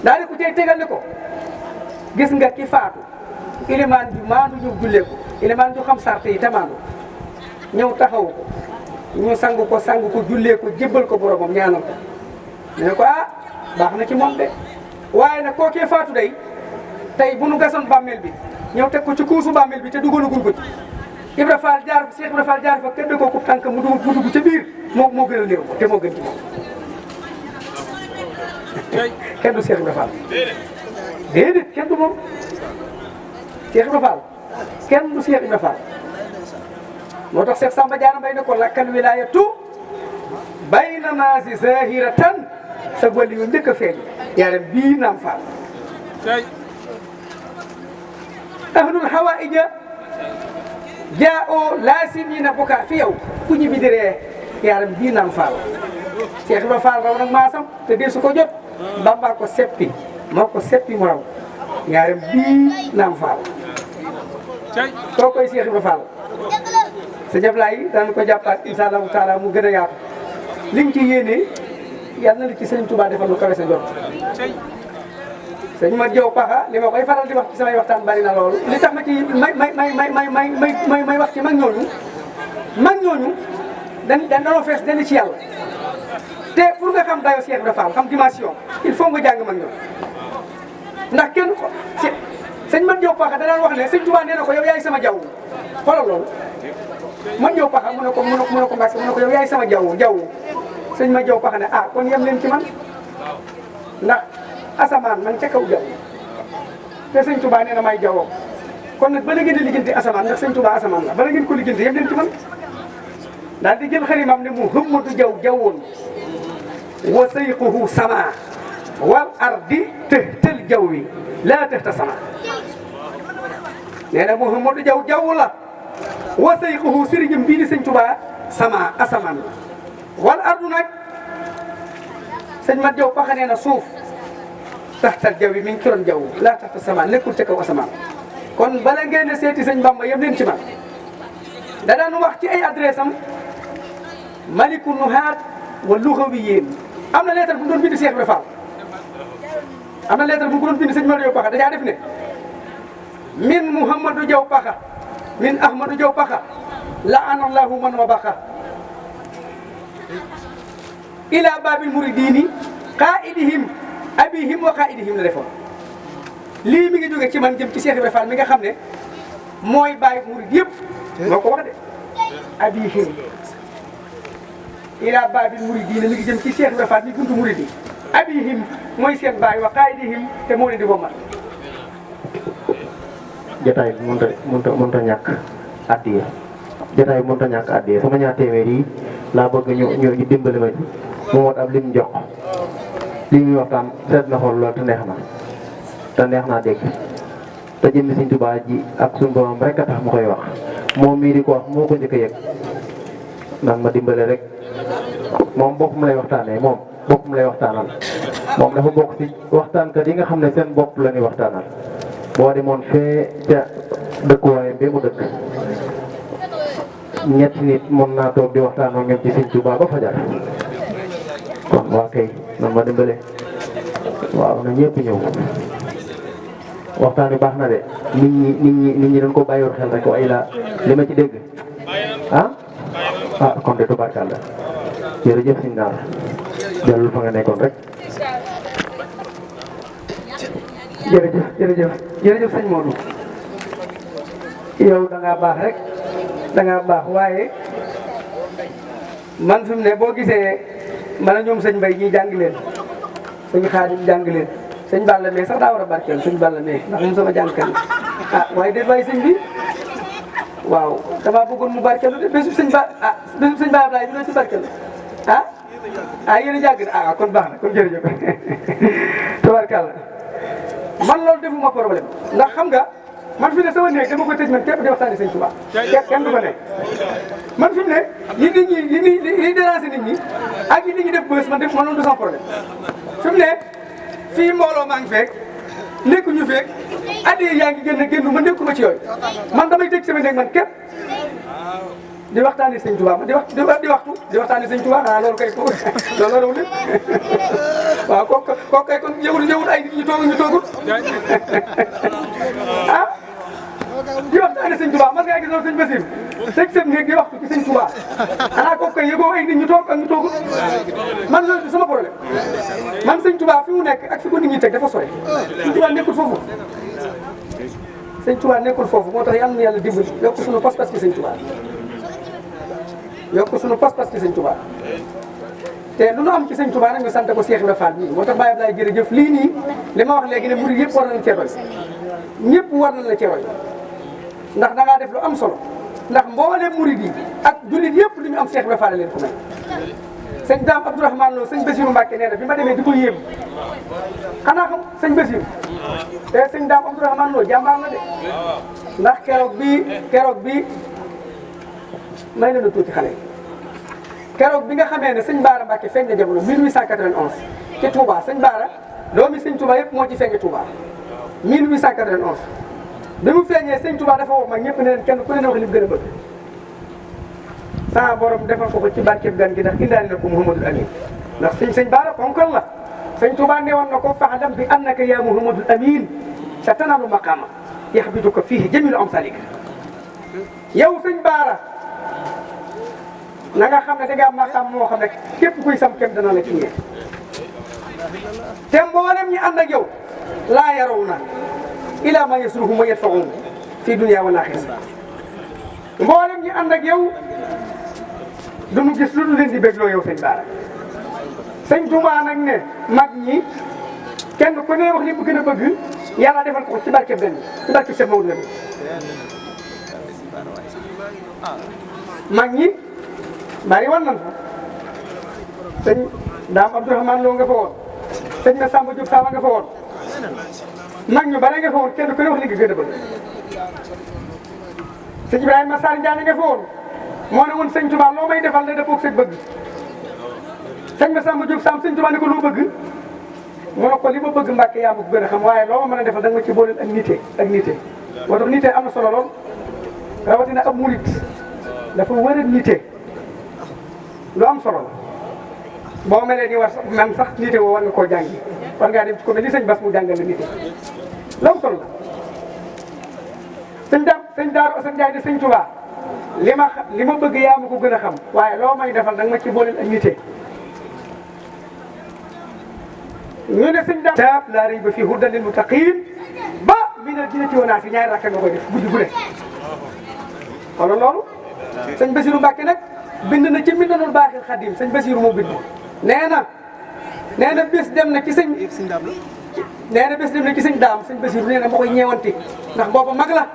daal di ko cay tegal ne ko gis nga ki faatu ilimaan bi maandu ñëw jullee ko ilimaan ju xam sart yi te maandu ñëw taxawu ko ñu sang ko jullee ko jébbal ko boromam ñaanal ko ne ko ah baax na ci moom de waaye nag kookee faatu day tey bu nu gasoon bàmmeel bi ñëw teg ko ci kuusu bàmmeel bi te dugalagul ko ci Ibra Fall jaar Cheikh Ibra Fall jaar fa kenn ko tànk mu dugg ca biir moo gën a néew te moo gën ci moom kenn du Cheikh Ibra Fall déedéet kenn du moom Cheikh Ibra Fall kenn du Cheikh Ibra Fall moo tax Cheikh Samba Diarra Mbaye ne ko lakkal wilaayatu bayna naasi zahiratan sa wàllu yu njëkk a feeñ yaaram bii naam Fall ahlul hawaïja jaa'oo laasimina buka fi yow ku ñibbi di ree yaaram bii naam Fall Cheikh Ibra Fall raw nag maasam te dee su ko jot Bamba ko seppi moo ko seppi mu raw yaaram bii naam Fall koo koy Cheikh Ibra Fall sa jablaay daan ko jàppaat incha allahu taala mu gën a yaatu li nga ci yéene yàlla na la ci Sëriñ Tuubaa defal lu kawe sa jot sëñ ma Jaw Paxa li ma koy faral di wax ci samay waxtaan bari na loolu li tax ma ci may wax ci mag ñooñu danoo fees dana ci yàlla te pour nga xam dayo Cheikh Ibra Fall xam dimension il faut nga jàng mag ñooñu ndax kenn ko sëñ ma Jaw Paxa da daan wax ne Sëñ Tuubaa nee na ko yow yaay sama jaww xoolal loolu man Jaw Paxa mu ne ko Mbàkke mu ne ko yow yaay sama jaww sëñ ma Jaw Paxa ne ah kon yem leen ci man ndax asamaan man ca kaw jaww te Sëñ Tuubaa nee na may jawwoo kon nag bala ngeen di lijjanti asamaan ndax Sëñ Tuubaa asamaan la bala ngeen ko lijjanti yem leen ci man daal di jël xarimam ne Muhammadu Jaw jawwoon wa sayquhu sama wal ardi tahtal jawwi laa tahta sama nee na Muhammadu Jaw jaww la wa sayquhu sëriñam bii di Sëñ Tuubaa sama asamaan la wal ardu nag sëñ Mat Jaw Paxa nee na suuf taxtal jaww bi mi ngi ci doon jaww laa taxta sama nekkul ca kaw asamaan kon bala ngeen a seeti sëñ Bamba yem leen ci man da daan wax ci ay adresse am maliku nuhaat wa luxawiyyin am na lettre bu mu doon bind Cheikh Ibra Fall am na lettre bu mu ko doon bind sëñ Modou Diaw Paxa dajaa def ne min Mouhamadou Diaw Paxa min Ahmadou Diaw Paxa la anallahu man wa baxa ila babil muridini qaidihim abihim wa qaidihim la defoon lii mi ngi jóge ci man jëm ci Cheikh Ibra Fall mi nga xam ne mooy bàyyi murid yëpp moo ko wax de abihim ila babil muridina mi ngi jëm ci Cheikh Ibra Fall mi buntu murid yi abihim mooy seen baay wa qaidihim te moo leen di wommat jotaay bi mënut a ñàkk addiya jotaay bi mënut a ñàkk addiya sama ñaar téeméer yi laa bëgg ñu dimbali ma ci mu mot ab lim jox li muy waxtaan seet na xool lool te neex naa dégg te jëmmi Sëñ Tuubaa ji ak suñu borom rek a tax mu koy wax moom mii di ko wax moo ko njëkk a yëg nag ma dimbale rek moom boppam lay waxtaanee moom boppam lay waxtaanal moom dafa bokk ci waxtaankat yi nga xam ne seen bopp la ñuy waxtaanal boo demoon fee ca dëkkuwaay bi mu dëkk ñetti nit mën naa toog di waxtaan ak ñoom ci Sëñ Tuubaa ba fajar kon waa kay nan ma dimbale waaw na ñëpp ñëw waxtaan wi baax na de nit ñi dañ ko bàyyiwoon xel rek waaye la li ma ci dégg kon de tubaarkàlla jërëjëf Sëñ Naar dellu fa nga nekkoon rek. jërëjëf sëñ Modou yow da ngaa baax rek da ngaa baax waaye man fi mu ne boo gisee man a ñoom sëñ Mbaye ñii jàng leen sëñ Xaadim jàng leen sëñ Balla mais sax daa war a barkeel sëñ Balla mais ndax moom sama jàngkat la waaye déet waaye sëñ bi waaw damaa bëggoon mu barkeelu de bésub sëñ Ba Ablaye bi doo ci barkeelu yéen a jàng kon baax na kon jërëjëf tabarkàlla man loolu defuma problème ndax xam nga man fi ne sama néeg dama ko tëj man képp di waxtaani Sëñ Tuubaa kenn du fa nekk man fi mu ne yi nit ñi yi déranger nit ñi ak yi nit ñi def bës man loolu du sama problème fi mu ne fii mbooloo maa ngi fekk nekkuñu fekk addi yaa ngi génnu ma nekkuma ci yooyu man damay tëj sama néeg man képp di waxtaani Sëñ Tuubaa di waxtaani Sëñ Tuubaa loolu kay loolu raw lépp waaw kooku kay kon ñëwul ay nit ñu toogul di waxtaani Sëñ Tuubaa mas ngaa gis loolu sëñ Basiir tëj seen néeg di waxtu ci Sëñ Tuubaa kooku kay yëgoo ay nit ñu toog ak ñu toogul man loolu du sama problème man Sëñ Tuubaa fi mu nekk ak fi ko nit ñi teg dafa sori Sëñ Tuubaa nekkul foofu Sëñ Tuubaa nekkul foofu moo tax yal na yàlla dimbali yokk suñu pas-pas ci Sëñ Tuubaa yokk suñu pas-pas ci Sëñ Tuubaa te lu nu am ci Sëñ Tuubaa nag ñu sant ko Cheikh Ibra Fall nii moo tax Baye Ablaye jërëjëf lii nii li ma wax léegi ne murid yëpp war nañ cee roy ñëpp war nañ la cee roy ndax da ngaa def lu am solo ndax mboolem murid yi ak jullit yëpp lu ñu am Cheikh Ibra Fall leen ko may sëñ Daam Abdourahmane Lo sëñ Bassirou Mbacke nee na bi ma demee di ko yéem xanaa xam sëñ Bassirou te sëñ Daam Abdourahmane Lo jàmbaar na de ndax keroog bi may leen a tuuti xale yi keroog bi nga xamee ne sëñ Baara Mbacke feeñ na jamono 1891 ci Touba sëñ Baara doomi sëñ Touba yëpp moo ci feeñe Touba 1891 bi mu feeñee sëñ Touba dafa woo mag ñëpp ne leen kenn ku ne wax li mu gën a bëgg sama borom defal ko ci barkeb gan gi ndax indaale na ko Mouhamadul Amin ndax sëñ Baara ponkal la sëñ Touba newoon na ko faxdam bi annaka ya Mouhamadul Amin sa tanaalu maqaama yaxbituka fiihi jamilu amsalika yow sëñ Baara na nga xam ne da ngaa maqaam moo xam ne képp kuy sam kem dana la ci ñëw te mboolem ñi ànd ak yow laa yaraw na ila ma yasruhum wa yadfa'uhum fi dunya wal axira mboolem ñi ànd ak yow duñu gis lu dul leen di bégloo yow sëñ Baara sëñ Touba nag ne mag ñi kenn ku ne wax li mu gën a bëgg yàlla defal ko ci barke benn ci barke Cheikh Maodo Lamine mag ñi bari wan nan fa sëñ Daam Abdourahmane Lo nga fa woon sëñ na Samba Diop Samba nga fa woon mag ñu bare nga fa woon kenn ku ne wax li nga gën a bëgg sëñ Ibrahima Sarr Ndiané nga fa woon moo ne woon sëñ Touba loo may defal la dëppoo ak sa bëgg sëñ na Samba Diop Samba sëñ Touba ne ko loo bëgg mu ne ko li ma bëgg Mbàkke yaa ma ko gën a xam waaye loo ma mën a defal da nga ma ci booleel ak nite ak nite moo tax nite am na solo lool rawatina ab murit dafa war a nite lu am solo la boo melee ni war man sax nite woo war nga koo jàngi war ngaa dem ci ko mel ni sëñ Bass mu jàngal la nite lu am solo la sëñ Daaru Asan Njaay de sëñ Tuubaa li ma bëgg yaa ma ko gën a xam waaye loo may defal da nga ma ci booleel ak nite ñu ne sëñ daam taab laa rayba fii hudan lil muttaqiin ba minal jinnati wan naasi ñaari rakka nga koy def guddi gu ne wala loolu sëñ Basiru Mbàkke nag bind na ci Minanul Baaxil Xadiim sëñ Basiru moo bind nee na bés dem na ci sëñ daam sëñ Basiru nee na ma koy ñeewanti ndax booba mag la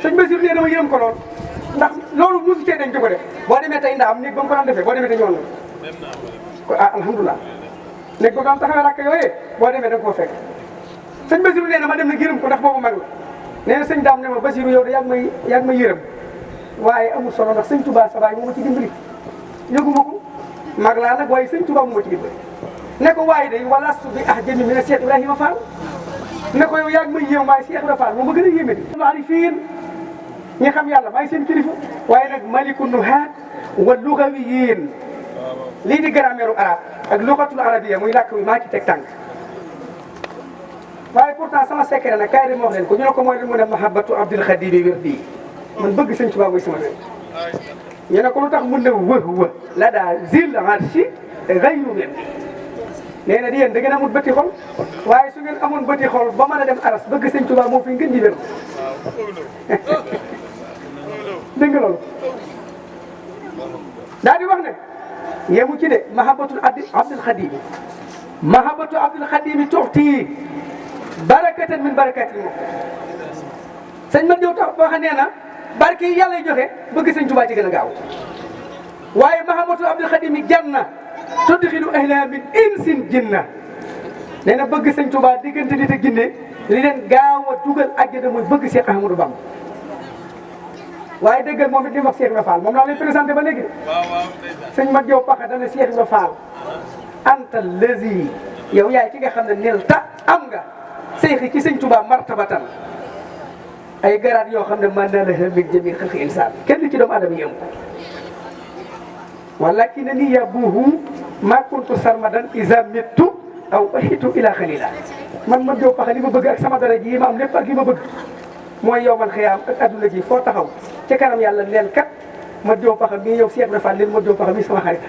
sëñ Basiru nee na ma yërëm ko lool ndax loolu mosu cee dañ ko def boo demee tey ndaam néeg ba mu ko daan defee boo demee tey ñëwoon na ah alhamdulilah néeg ba mu taxawee rakk yooyee boo demee da nga koo fekk sëñ Basiru nee na ma dem na gërëm ko ndax boobu mag la nee na sëñ daam ne ma Basiru yow de yaa ngi may yërëm waaye amul solo ndax sëñ Touba sa baay moo ma ci dimbali yëguma ko mag laa nag waaye sëñ Touba moo ma ci dimbali ne ko waaye day walastu bi ahjami mina Cheikh Ibrahima Fall ne ko yow yaa ngi may yéem waaye Cheikh Ibrahima Fall moo ma gën a yéeme di aarifiin ñi xam yàlla maay seen kilifa waaye nag maliku nuhaat wa lugawiyin lii di grammaire arab ak lugatul arabiyya muy làkk wi maa ci teg tànk waaye pourtant sama secret nag kaay ma wax leen ko ñu ne ko mooy li mu ne mahabbatu Abdul Xadim wirdi man bëgg sëñ Tuubaa mooy sama réew ñu ne ko lu tax mun na wë la daa zil arshi gayru wirdi nee na di yéen da ngeen amul bëti xol waaye su ngeen amoon bëti xol ba mën a dem aras bëgg sëñ Tuubaa moo fi ngeen di wér dégg nga loolu daal di wax ne yemu ci de mahabbatul Abdul Xadim mahabbatu Abdul Xadim tuxti barakatan min barakatil moom sëñ man yow tax wax nee na barke yi yàlla joxe bëgg sëñ Tuubaa ci gën a gaaw waaye mahabbatu Abdul Xadim janna tudxilu ahla min insin jinna nee na bëgg sëñ Tuubaa diggante nit ak jinne li leen gaaw a dugal àjjana mooy bëgg Cheikh Ahmadou Bamba waaye dëggal moom it li mu wax Cheikh Ibra Fall moom laa lay présenté ba léegi sëñ Mat Jaw Paxa dana Cheikh Ibra Fall anta lazi yow yaay ki nga xam ne nel ta am nga seyxi ci sëñ Tuubaa martabatan ay garaat yoo xam ne man naa la min jami xalqi insaan kenn ci doomu aadama yi am ko walakin ni yabuhu ma kuntu sarmadan iza mittu aw ahitu ila xalila man Mat Jaw Paxa li ma bëgg ak sama dara ji ma am lépp ak li ma bëgg mooy yow man xiyaam ak adduna ji foo taxaw ci kanam yàlla leen kat Mat Jaw Paxa mii yow Cheikh Ibra Fall leen Mat Jaw Paxa mii sama xarit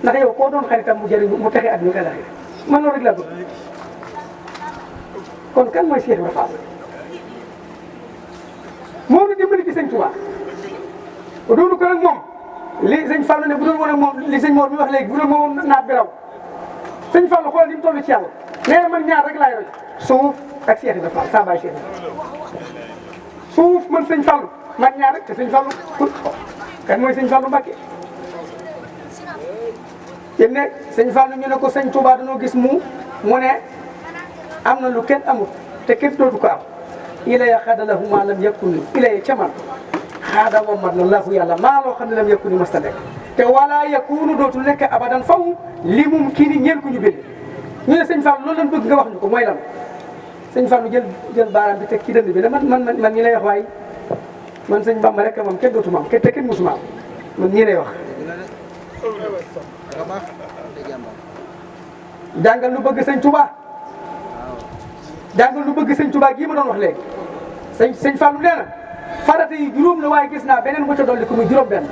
ndax yow koo doon xaritam mu jëriñ mu texe adduna ak alaxira man loolu rek laa bëgg kon kan mooy Cheikh Ibra Fall moo ñu dimbali ci sëñ Tuubaa doonu ko nag moom li sëñ Fall ne bu doon woon ak moom li sëñ Mor mi wax léegi bu doon moom naat bi raw sëñ Fall xool li mu toll ci yàlla nee na man ñaar rek laay roy suuf ak Cheikh Ibra Fall saa baay Cheikh suuf man sëñ Fallu man ñaar rek te sëñ Fallu kan mooy sëñ Fallu Mbàkke yéen ne sëñ Fallu ñu ne ko sëñ Touba dañoo gis mu ne am na lu kenn amul te kenn dootu ko am ilaya xadalahu maa lam yakuni ilaya caman xaada moom mat na laahu yàlla maa loo xam ne lam yakuni masta nekk te wala yakunu dootul nekk abadan faw li mum kii ni ñeel ku ñu bind ñu ne sëñ Fallu loolu lañ bëgg nga wax ñu ko mooy lan sëñ Fallu jël baaraam bi teg ci dënd bi ne man ñi lay wax waaye man sëñ Bamba rek moom kenn dootu ma am te kenn musuma am man ñi lay wax jàngal lu bëgg sëñ Touba jàngal lu bëgg sëñ Touba gii ma doon wax léegi sëñ Fallu nee na farata yi juróom la waaye gis naa beneen bu ca dolli ko muy juróom benn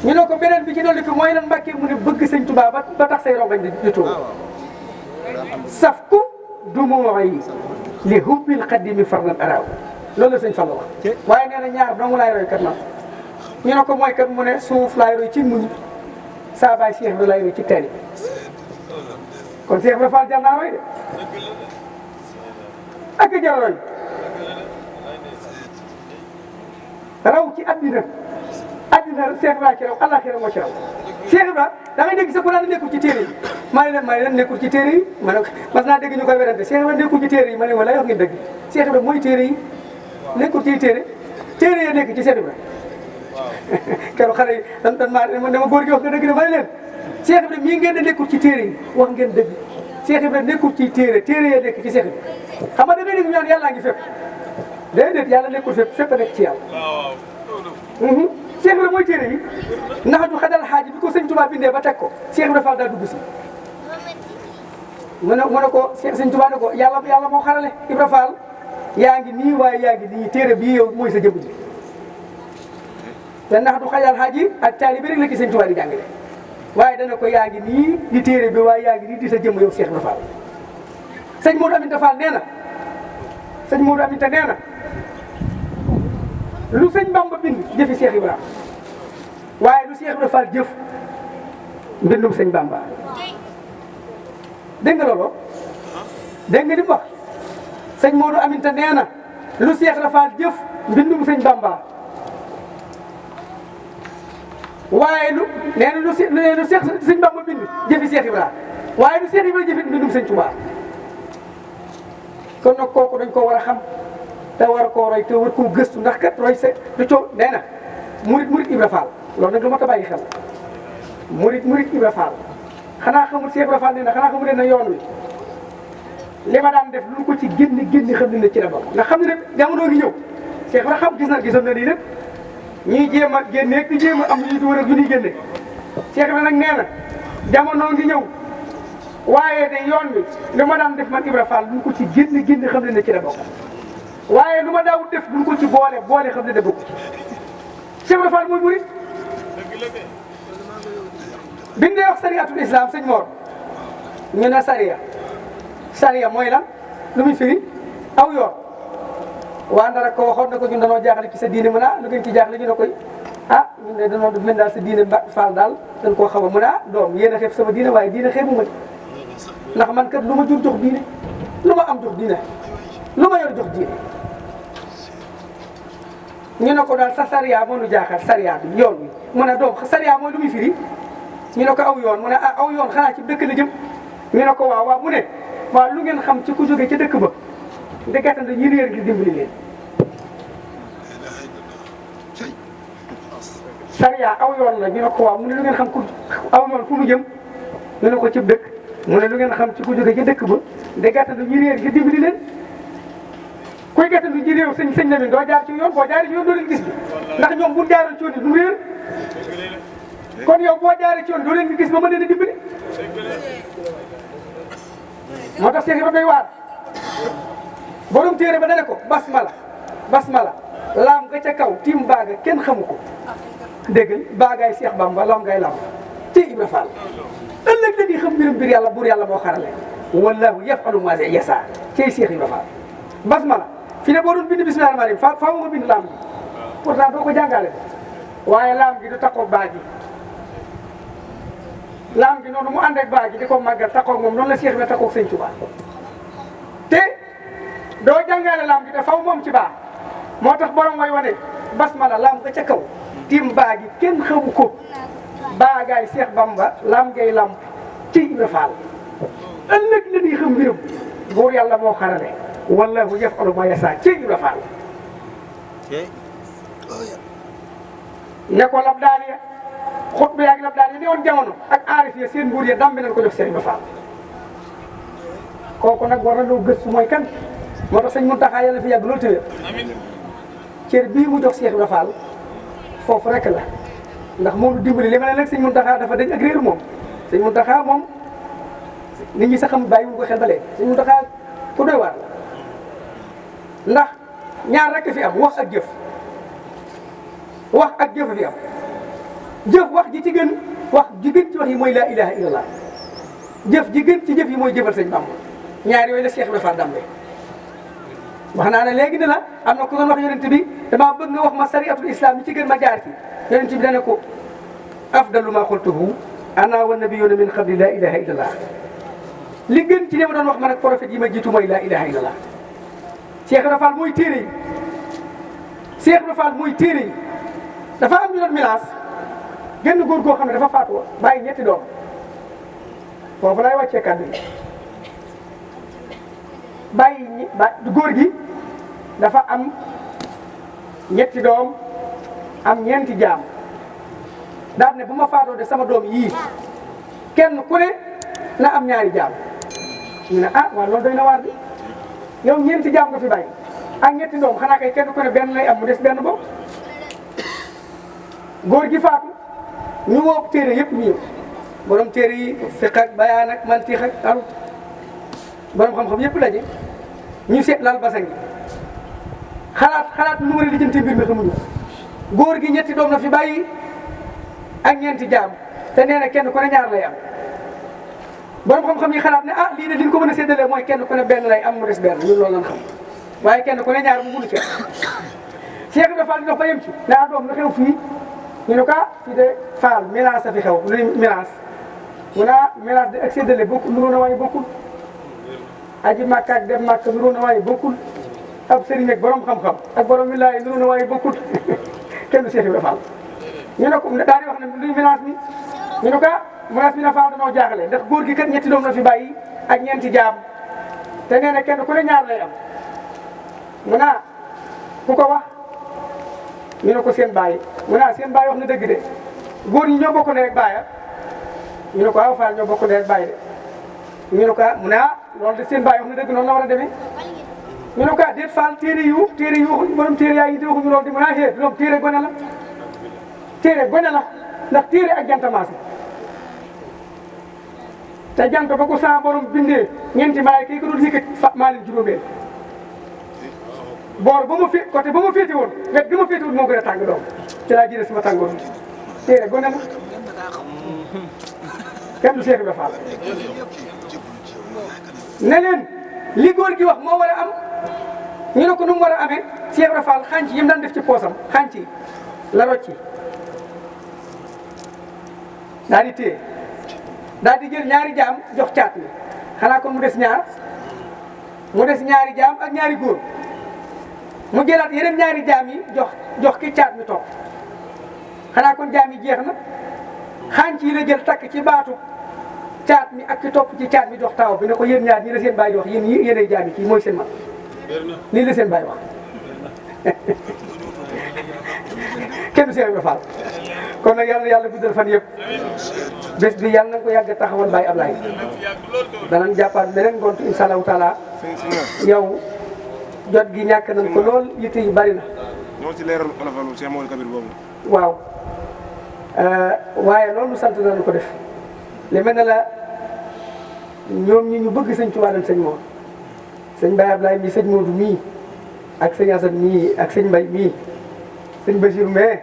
ñu ne ko beneen bi ci dolli ko mooy lan Mbàkke mu ne bëgg sëñ Touba ba tax say rongañ di tuur saf ku dumuu'i li hubbil xadimi fardan araw loolu la sëñ Fallu wax waaye nee na ñaar dong laay roy kat man ñu ne ko mooy kat mu ne suuf laay roy ci muñ saa baay Cheikh Ibra laay roy ci teel kon Cheikh Ibra Fall jar naa roy de ak a jar roy raw ci addina Cheikh Ibra ci raw àllaaxira moo ci raw Cheikh Ibra da ngay dégg sa ku naan nekkul ci téere yi maa ngi leen nekkul ci téere yi ma ne mas naa dégg ñu koy werante Cheikh Ibra nekkul ci téere yi ma ne wala wax ngeen dëgg Cheikh Ibra mooy téere yi nekkul ci téere yi nekk ci Cheikh Ibra keroog xale yi dama góor gi wax nga dëgg ne ma ne leen Cheikh Ibrahima mii ngeen di nekkul ci téere yi wax ngeen dëgg Cheikh Ibrahima nekkul ci téere ya nekk ci Cheikh Ibrahima xam nga da ngay dégg ñu naan yàllaa ngi fépp déedéet yàlla nekkul fépp a nekk ci yàlla. Cheikh Ibrahima mooy téere yi ndax du xajal xaaji bi ko sëñ Touba bindee ba teg ko Cheikh Ibrahima Fall daa dugg si. mu ne ko sëñ Touba ne ko yàlla moo xarale Ibrahima Fall yaa ngi nii waaye yaa ngi nii téere bii yow mooy sa jëmm ji te ndax du xajal xaaji ak taali bi rek la ci sëñ Touba di jàngale waaye dana ko yaa ngi nii di téere bi waaye yaa ngi nii di sa jëmm yow Cheikh Ibrahima Fall. sëñ Modou Aminta Fall nee na sëñ Modou Aminta nee na lu sëñ Bamba bind jëfi Cheikh Ibrahima waaye lu Cheikh Ibrahima Fall jëf mbindum sëñ Bamba dégg nga loolu dégg nga li mu wax sëñ Modou Aminta nee na lu Cheikh Ibrahima Fall jëf mbindum sëñ Bamba waaye lu nee na lu Cheikh sëñ Bamba bind jëfi Cheikh Ibrahima waaye lu Cheikh Ibrahima jëfit mbindum sëñ Touba kon nag kooku dañ ko war a xam te war koo roy te war koo gëstu ndax kat roy se du coow nee na murit Ibra Fall loolu nag lu ma ta bàyyi xel murit Ibra Fall xanaa xamul Cheikh Ibra Fall nee na xanaa xamul ne yoon wi li ma daan def lu ko ci génn xam ne ci la bokk ndax xam ne ne jamono ngi ñëw Cheikh Ibra xam gisoon na lii lépp ñuy jéem a génne di jéem a am lu ñu war a yu ñuy génne Cheikh Ibra nag nee na jamono ngi ñëw waaye de yoon wi li ma daan def man Ibra Fall lu ko ci génn xam ne ci la bokk waaye lu ma daawul def buñ ko ci boole xam ne da bokk ci Cheikh Ibra Fall mooy murit biñ dee wax sariyatul islam sëñ Mor ñu ne sariya mooy lan lu muy firi aw yoon waa Ndar ko waxoon na ko ñun dañoo jaaxle ci sa diine mën a lu ngeen ci jaaxle ñu ne koy ñun de dañoo mën daal sa diine Fall daal dañ koo xaw a mën a doom yéen a xeeb sama diine waaye diine xeebu ma ndax man kat lu ma jur jox diine lu ma am jox diine lu ma yor jox diine ñu ne ko daal sa sariya moo nu jaaxal sariya bi yoon wi mu ne doom sariya mooy lu muy firi ñu ne ko aw yoon mu ne aw yoon xanaa ci dëkk la jëm ñu ne ko waaw mu ne waaw lu ngeen xam ci ku jóge ca dëkk ba di gàttandu ñi réer ngir dimbali leen sariya aw yoon la ñu ne ko waaw mu ne lu ngeen xam ku aw yoon fu mu jëm ñu ne ko ci dëkk mu ne lu ngeen xam ci ku jóge ca dëkk ba di gàttandu ñi réer ngir dimbali leen kuy gàttandu ji réew sëñ Lamine doo jaar ci yoon boo jaaree ci yoon doo leen gis bi ndax ñoom bu jaaroon ci yoon yi du réer kon yow boo jaaree ci yoon doo leen gis ba mën leen a dimbali moo tax Cheikh Ibrahima doy waar borom téere ba dane ko basmala laam nga ca kaw tiim baaga kenn xamu ko déggal baagaay Cheikh Bamba laam ngay laam ci Ibra Fall ëllëg la di xam mbirum biir yàlla buur yàlla moo xarale wallahu yafalu ma yasa ci Cheikh Ibra Fall basmala fi ne boo doon bind bismillahi rahmaani rahim faaw nga bind laam gi pourtant doo ko jàngale waaye laam gi du takkoo baa gi laam gi noonu mu ànd ak baa gi di ko màggal takkoo moom noonu la Cheikh bi takkoo sëñ Tuubaa te doo jàngale laam gi te faw moom ci baa moo tax borom way wane basmala laam nga ca kaw tim baa gi kenn xamu ko baagaay Cheikh Bamba laam ngay lamp ci Ibra Fall ëllëg la ñuy xam mbirum buur yàlla moo xarale wallahu yafalu ma yasa ci Ibra Fall ne ko labdaan ya xutba yaag labdaan ya ne woon jamono ak aarif ya seen nguur ya dambe nañ ko jox Cheikh Ibra Fall kooku nag war na loo gëstu mooy kan moo tax sëñ Muntaxa yàlla fi yàgg loolu tëwee cër bii mu jox Cheikh Ibra Fall foofu rek la ndax moom lu dimbali li ma ne nag sëñ Muntaxa dafa dañ ak réer moom sëñ Muntaxa moom nit ñi sax xam bàyyi wu ko xel ba léegi sëñ Muntaxa ku doy waar la ndax ñaar rek fi am wax ak jëf wax ak jëf fi am jëf wax ji ci gën wax ji gën ci wax yi mooy laa ilaha illallah jëf ji gën ci jëf yi mooy jëfal sëñ Bamba ñaar yooyu la Cheikh Ibra Fall dambe wax naa ne léegi ne la am na ku doon wax yonent bi damaa bëgg nga wax ma sariatul islam yi ci gën ma jaar ci yonent bi dana ko afdalu ma xultuhu ana wa nabiyuna min qabli laa ilaha illallah li gën ci li ma doon wax man ak prophète yi ma jiitu mooy laa ilaha illallah Cheikh Ibra Fall mooy téere yi Cheikh Ibra Fall mooy téere yi dafa am ñu doon milaas genn góor goo xam ne dafa faatu bàyyi ñetti doom foofu lay wàccee kàddu yi bàyyi góor gi dafa am ñetti doom am ñeenti jaam daal ne bu ma faatoo de sama doom yii kenn ku ne na am ñaari jaam ñu ne ah waaw loolu doy na waar bi yow ñeenti jaam nga fi bàyyi ak ñetti doom xanaa kay kenn ku ne benn lay am mu des benn bopp góor gi faatu ñu woo téere yëpp ñu ñëw borom téere yi fiq ak bayaan ak mantiq ak aru borom xam-xam yëpp daje ñu seet lal basang gi xalaat nu war a lijjanti mbir mi xamuñu góor gi ñetti doom la fi bàyyi ak ñeenti jaam te nee na kenn ku ne ñaar lay am borom xam-xam yi xalaat ne ah lii de liñ ko mën a séddalee mooy kenn ku ne benn lay am mu des benn ñun loolu lañ xam waaye kenn ku ne ñaar mu mënu ci Cheikh Ibra Fall di dox ba yem ci daa doom lu xew fii ñu ne ko ah fii de Fall mélange a fi xew luy mélange mu ne ah mélange de ak séddale bokkul nuroo na waaye bokkul aji màkk ak dem màkk nuroo na waaye bokkul ab sëriñ ak borom xam-xam ak borom wilaay nuroo na waaye bokkul kenn du Cheikh Ibra Fall ñu ne ko daal di wax ne luy mélange bi ñu ne ko ah mélange bi na Fall dañoo jaaxle ndax góor gi kat ñetti doom la fi bàyyi ak ñeenti jaam te nee na kenn ku ne ñaar lay am mu ne ah ku ko wax ñu ne ko seen baay mu ne ah seen baay wax na dëgg de góor ñi ñoo bokk ndey ak baay ñu ne ko waaw Fall ñoo bokk ndey ak baay de ñu ne ko ah mu ne ah loolu de seen baay wax na dëgg noonu la war a demee ñu ne ko ah déet Fall téere yu waxuñu borom téere yaa ngi di waxuñu loolu di mu ne ah déet loolu téere gone la téere gone la ndax téere ak jantamaase te jant ba ko sa borom bindee ñeenti malaayka yi ko doon yëkkat fa maa leen juróomeel boor ba ma féet côté ba ma féete woon wet bi ma féete woon moo gën a tàng doom ci laa jëlee sama tàngoor téere gone la kenn du Cheikh Ibra Fall ne leen li góor gi wax moo war a am ñu ne ko nu mu war a amee Cheikh Ibra Fall xànc yi mu daan def ci poosam xànc yi la rocci daal di téye daal di jël ñaari jaam jox caat mi xanaa kon mu des ñaari jaam ak ñaari góor mu jëlaat yeneen ñaari jaam yi jox ki caat mi toog xanaa kon jaam yi jeex na xànc yi la jël takk ci baatu caat mi ak ki topp ci caat mi jox taw bi ne ko yéen ñaar ñi la seen baay di wax yéenay jaam yi kii mooy seen mag lii la seen baay wax kenn du Cheikh Ibra Fall kon nag yàlla guddal fan yëpp bés bi yàlla na ko yàgg a taxawal Baye Ablaye danañ jàppaat beneen ngont incha allahu taala yow jot gi ñàkk nañ ko lool yitte yi bari na. ñoo ci leeral olafalu Cheikh Mawal Kabir boobu. waaw waaye loolu sant nañu ko def li mel ne la ñoom ñi ñu bëgg sëñ Tuubaa lañ sëñ Mor sëñ Baye Ablaye mii sëñ Modou mii ak sëñ Assane mii ak sëñ Mbaye mii sëñ Bachir mais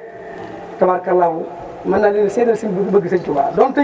tabarkallahu mën naa leen seedal sëñ bëgg sëñ Tuubaa donte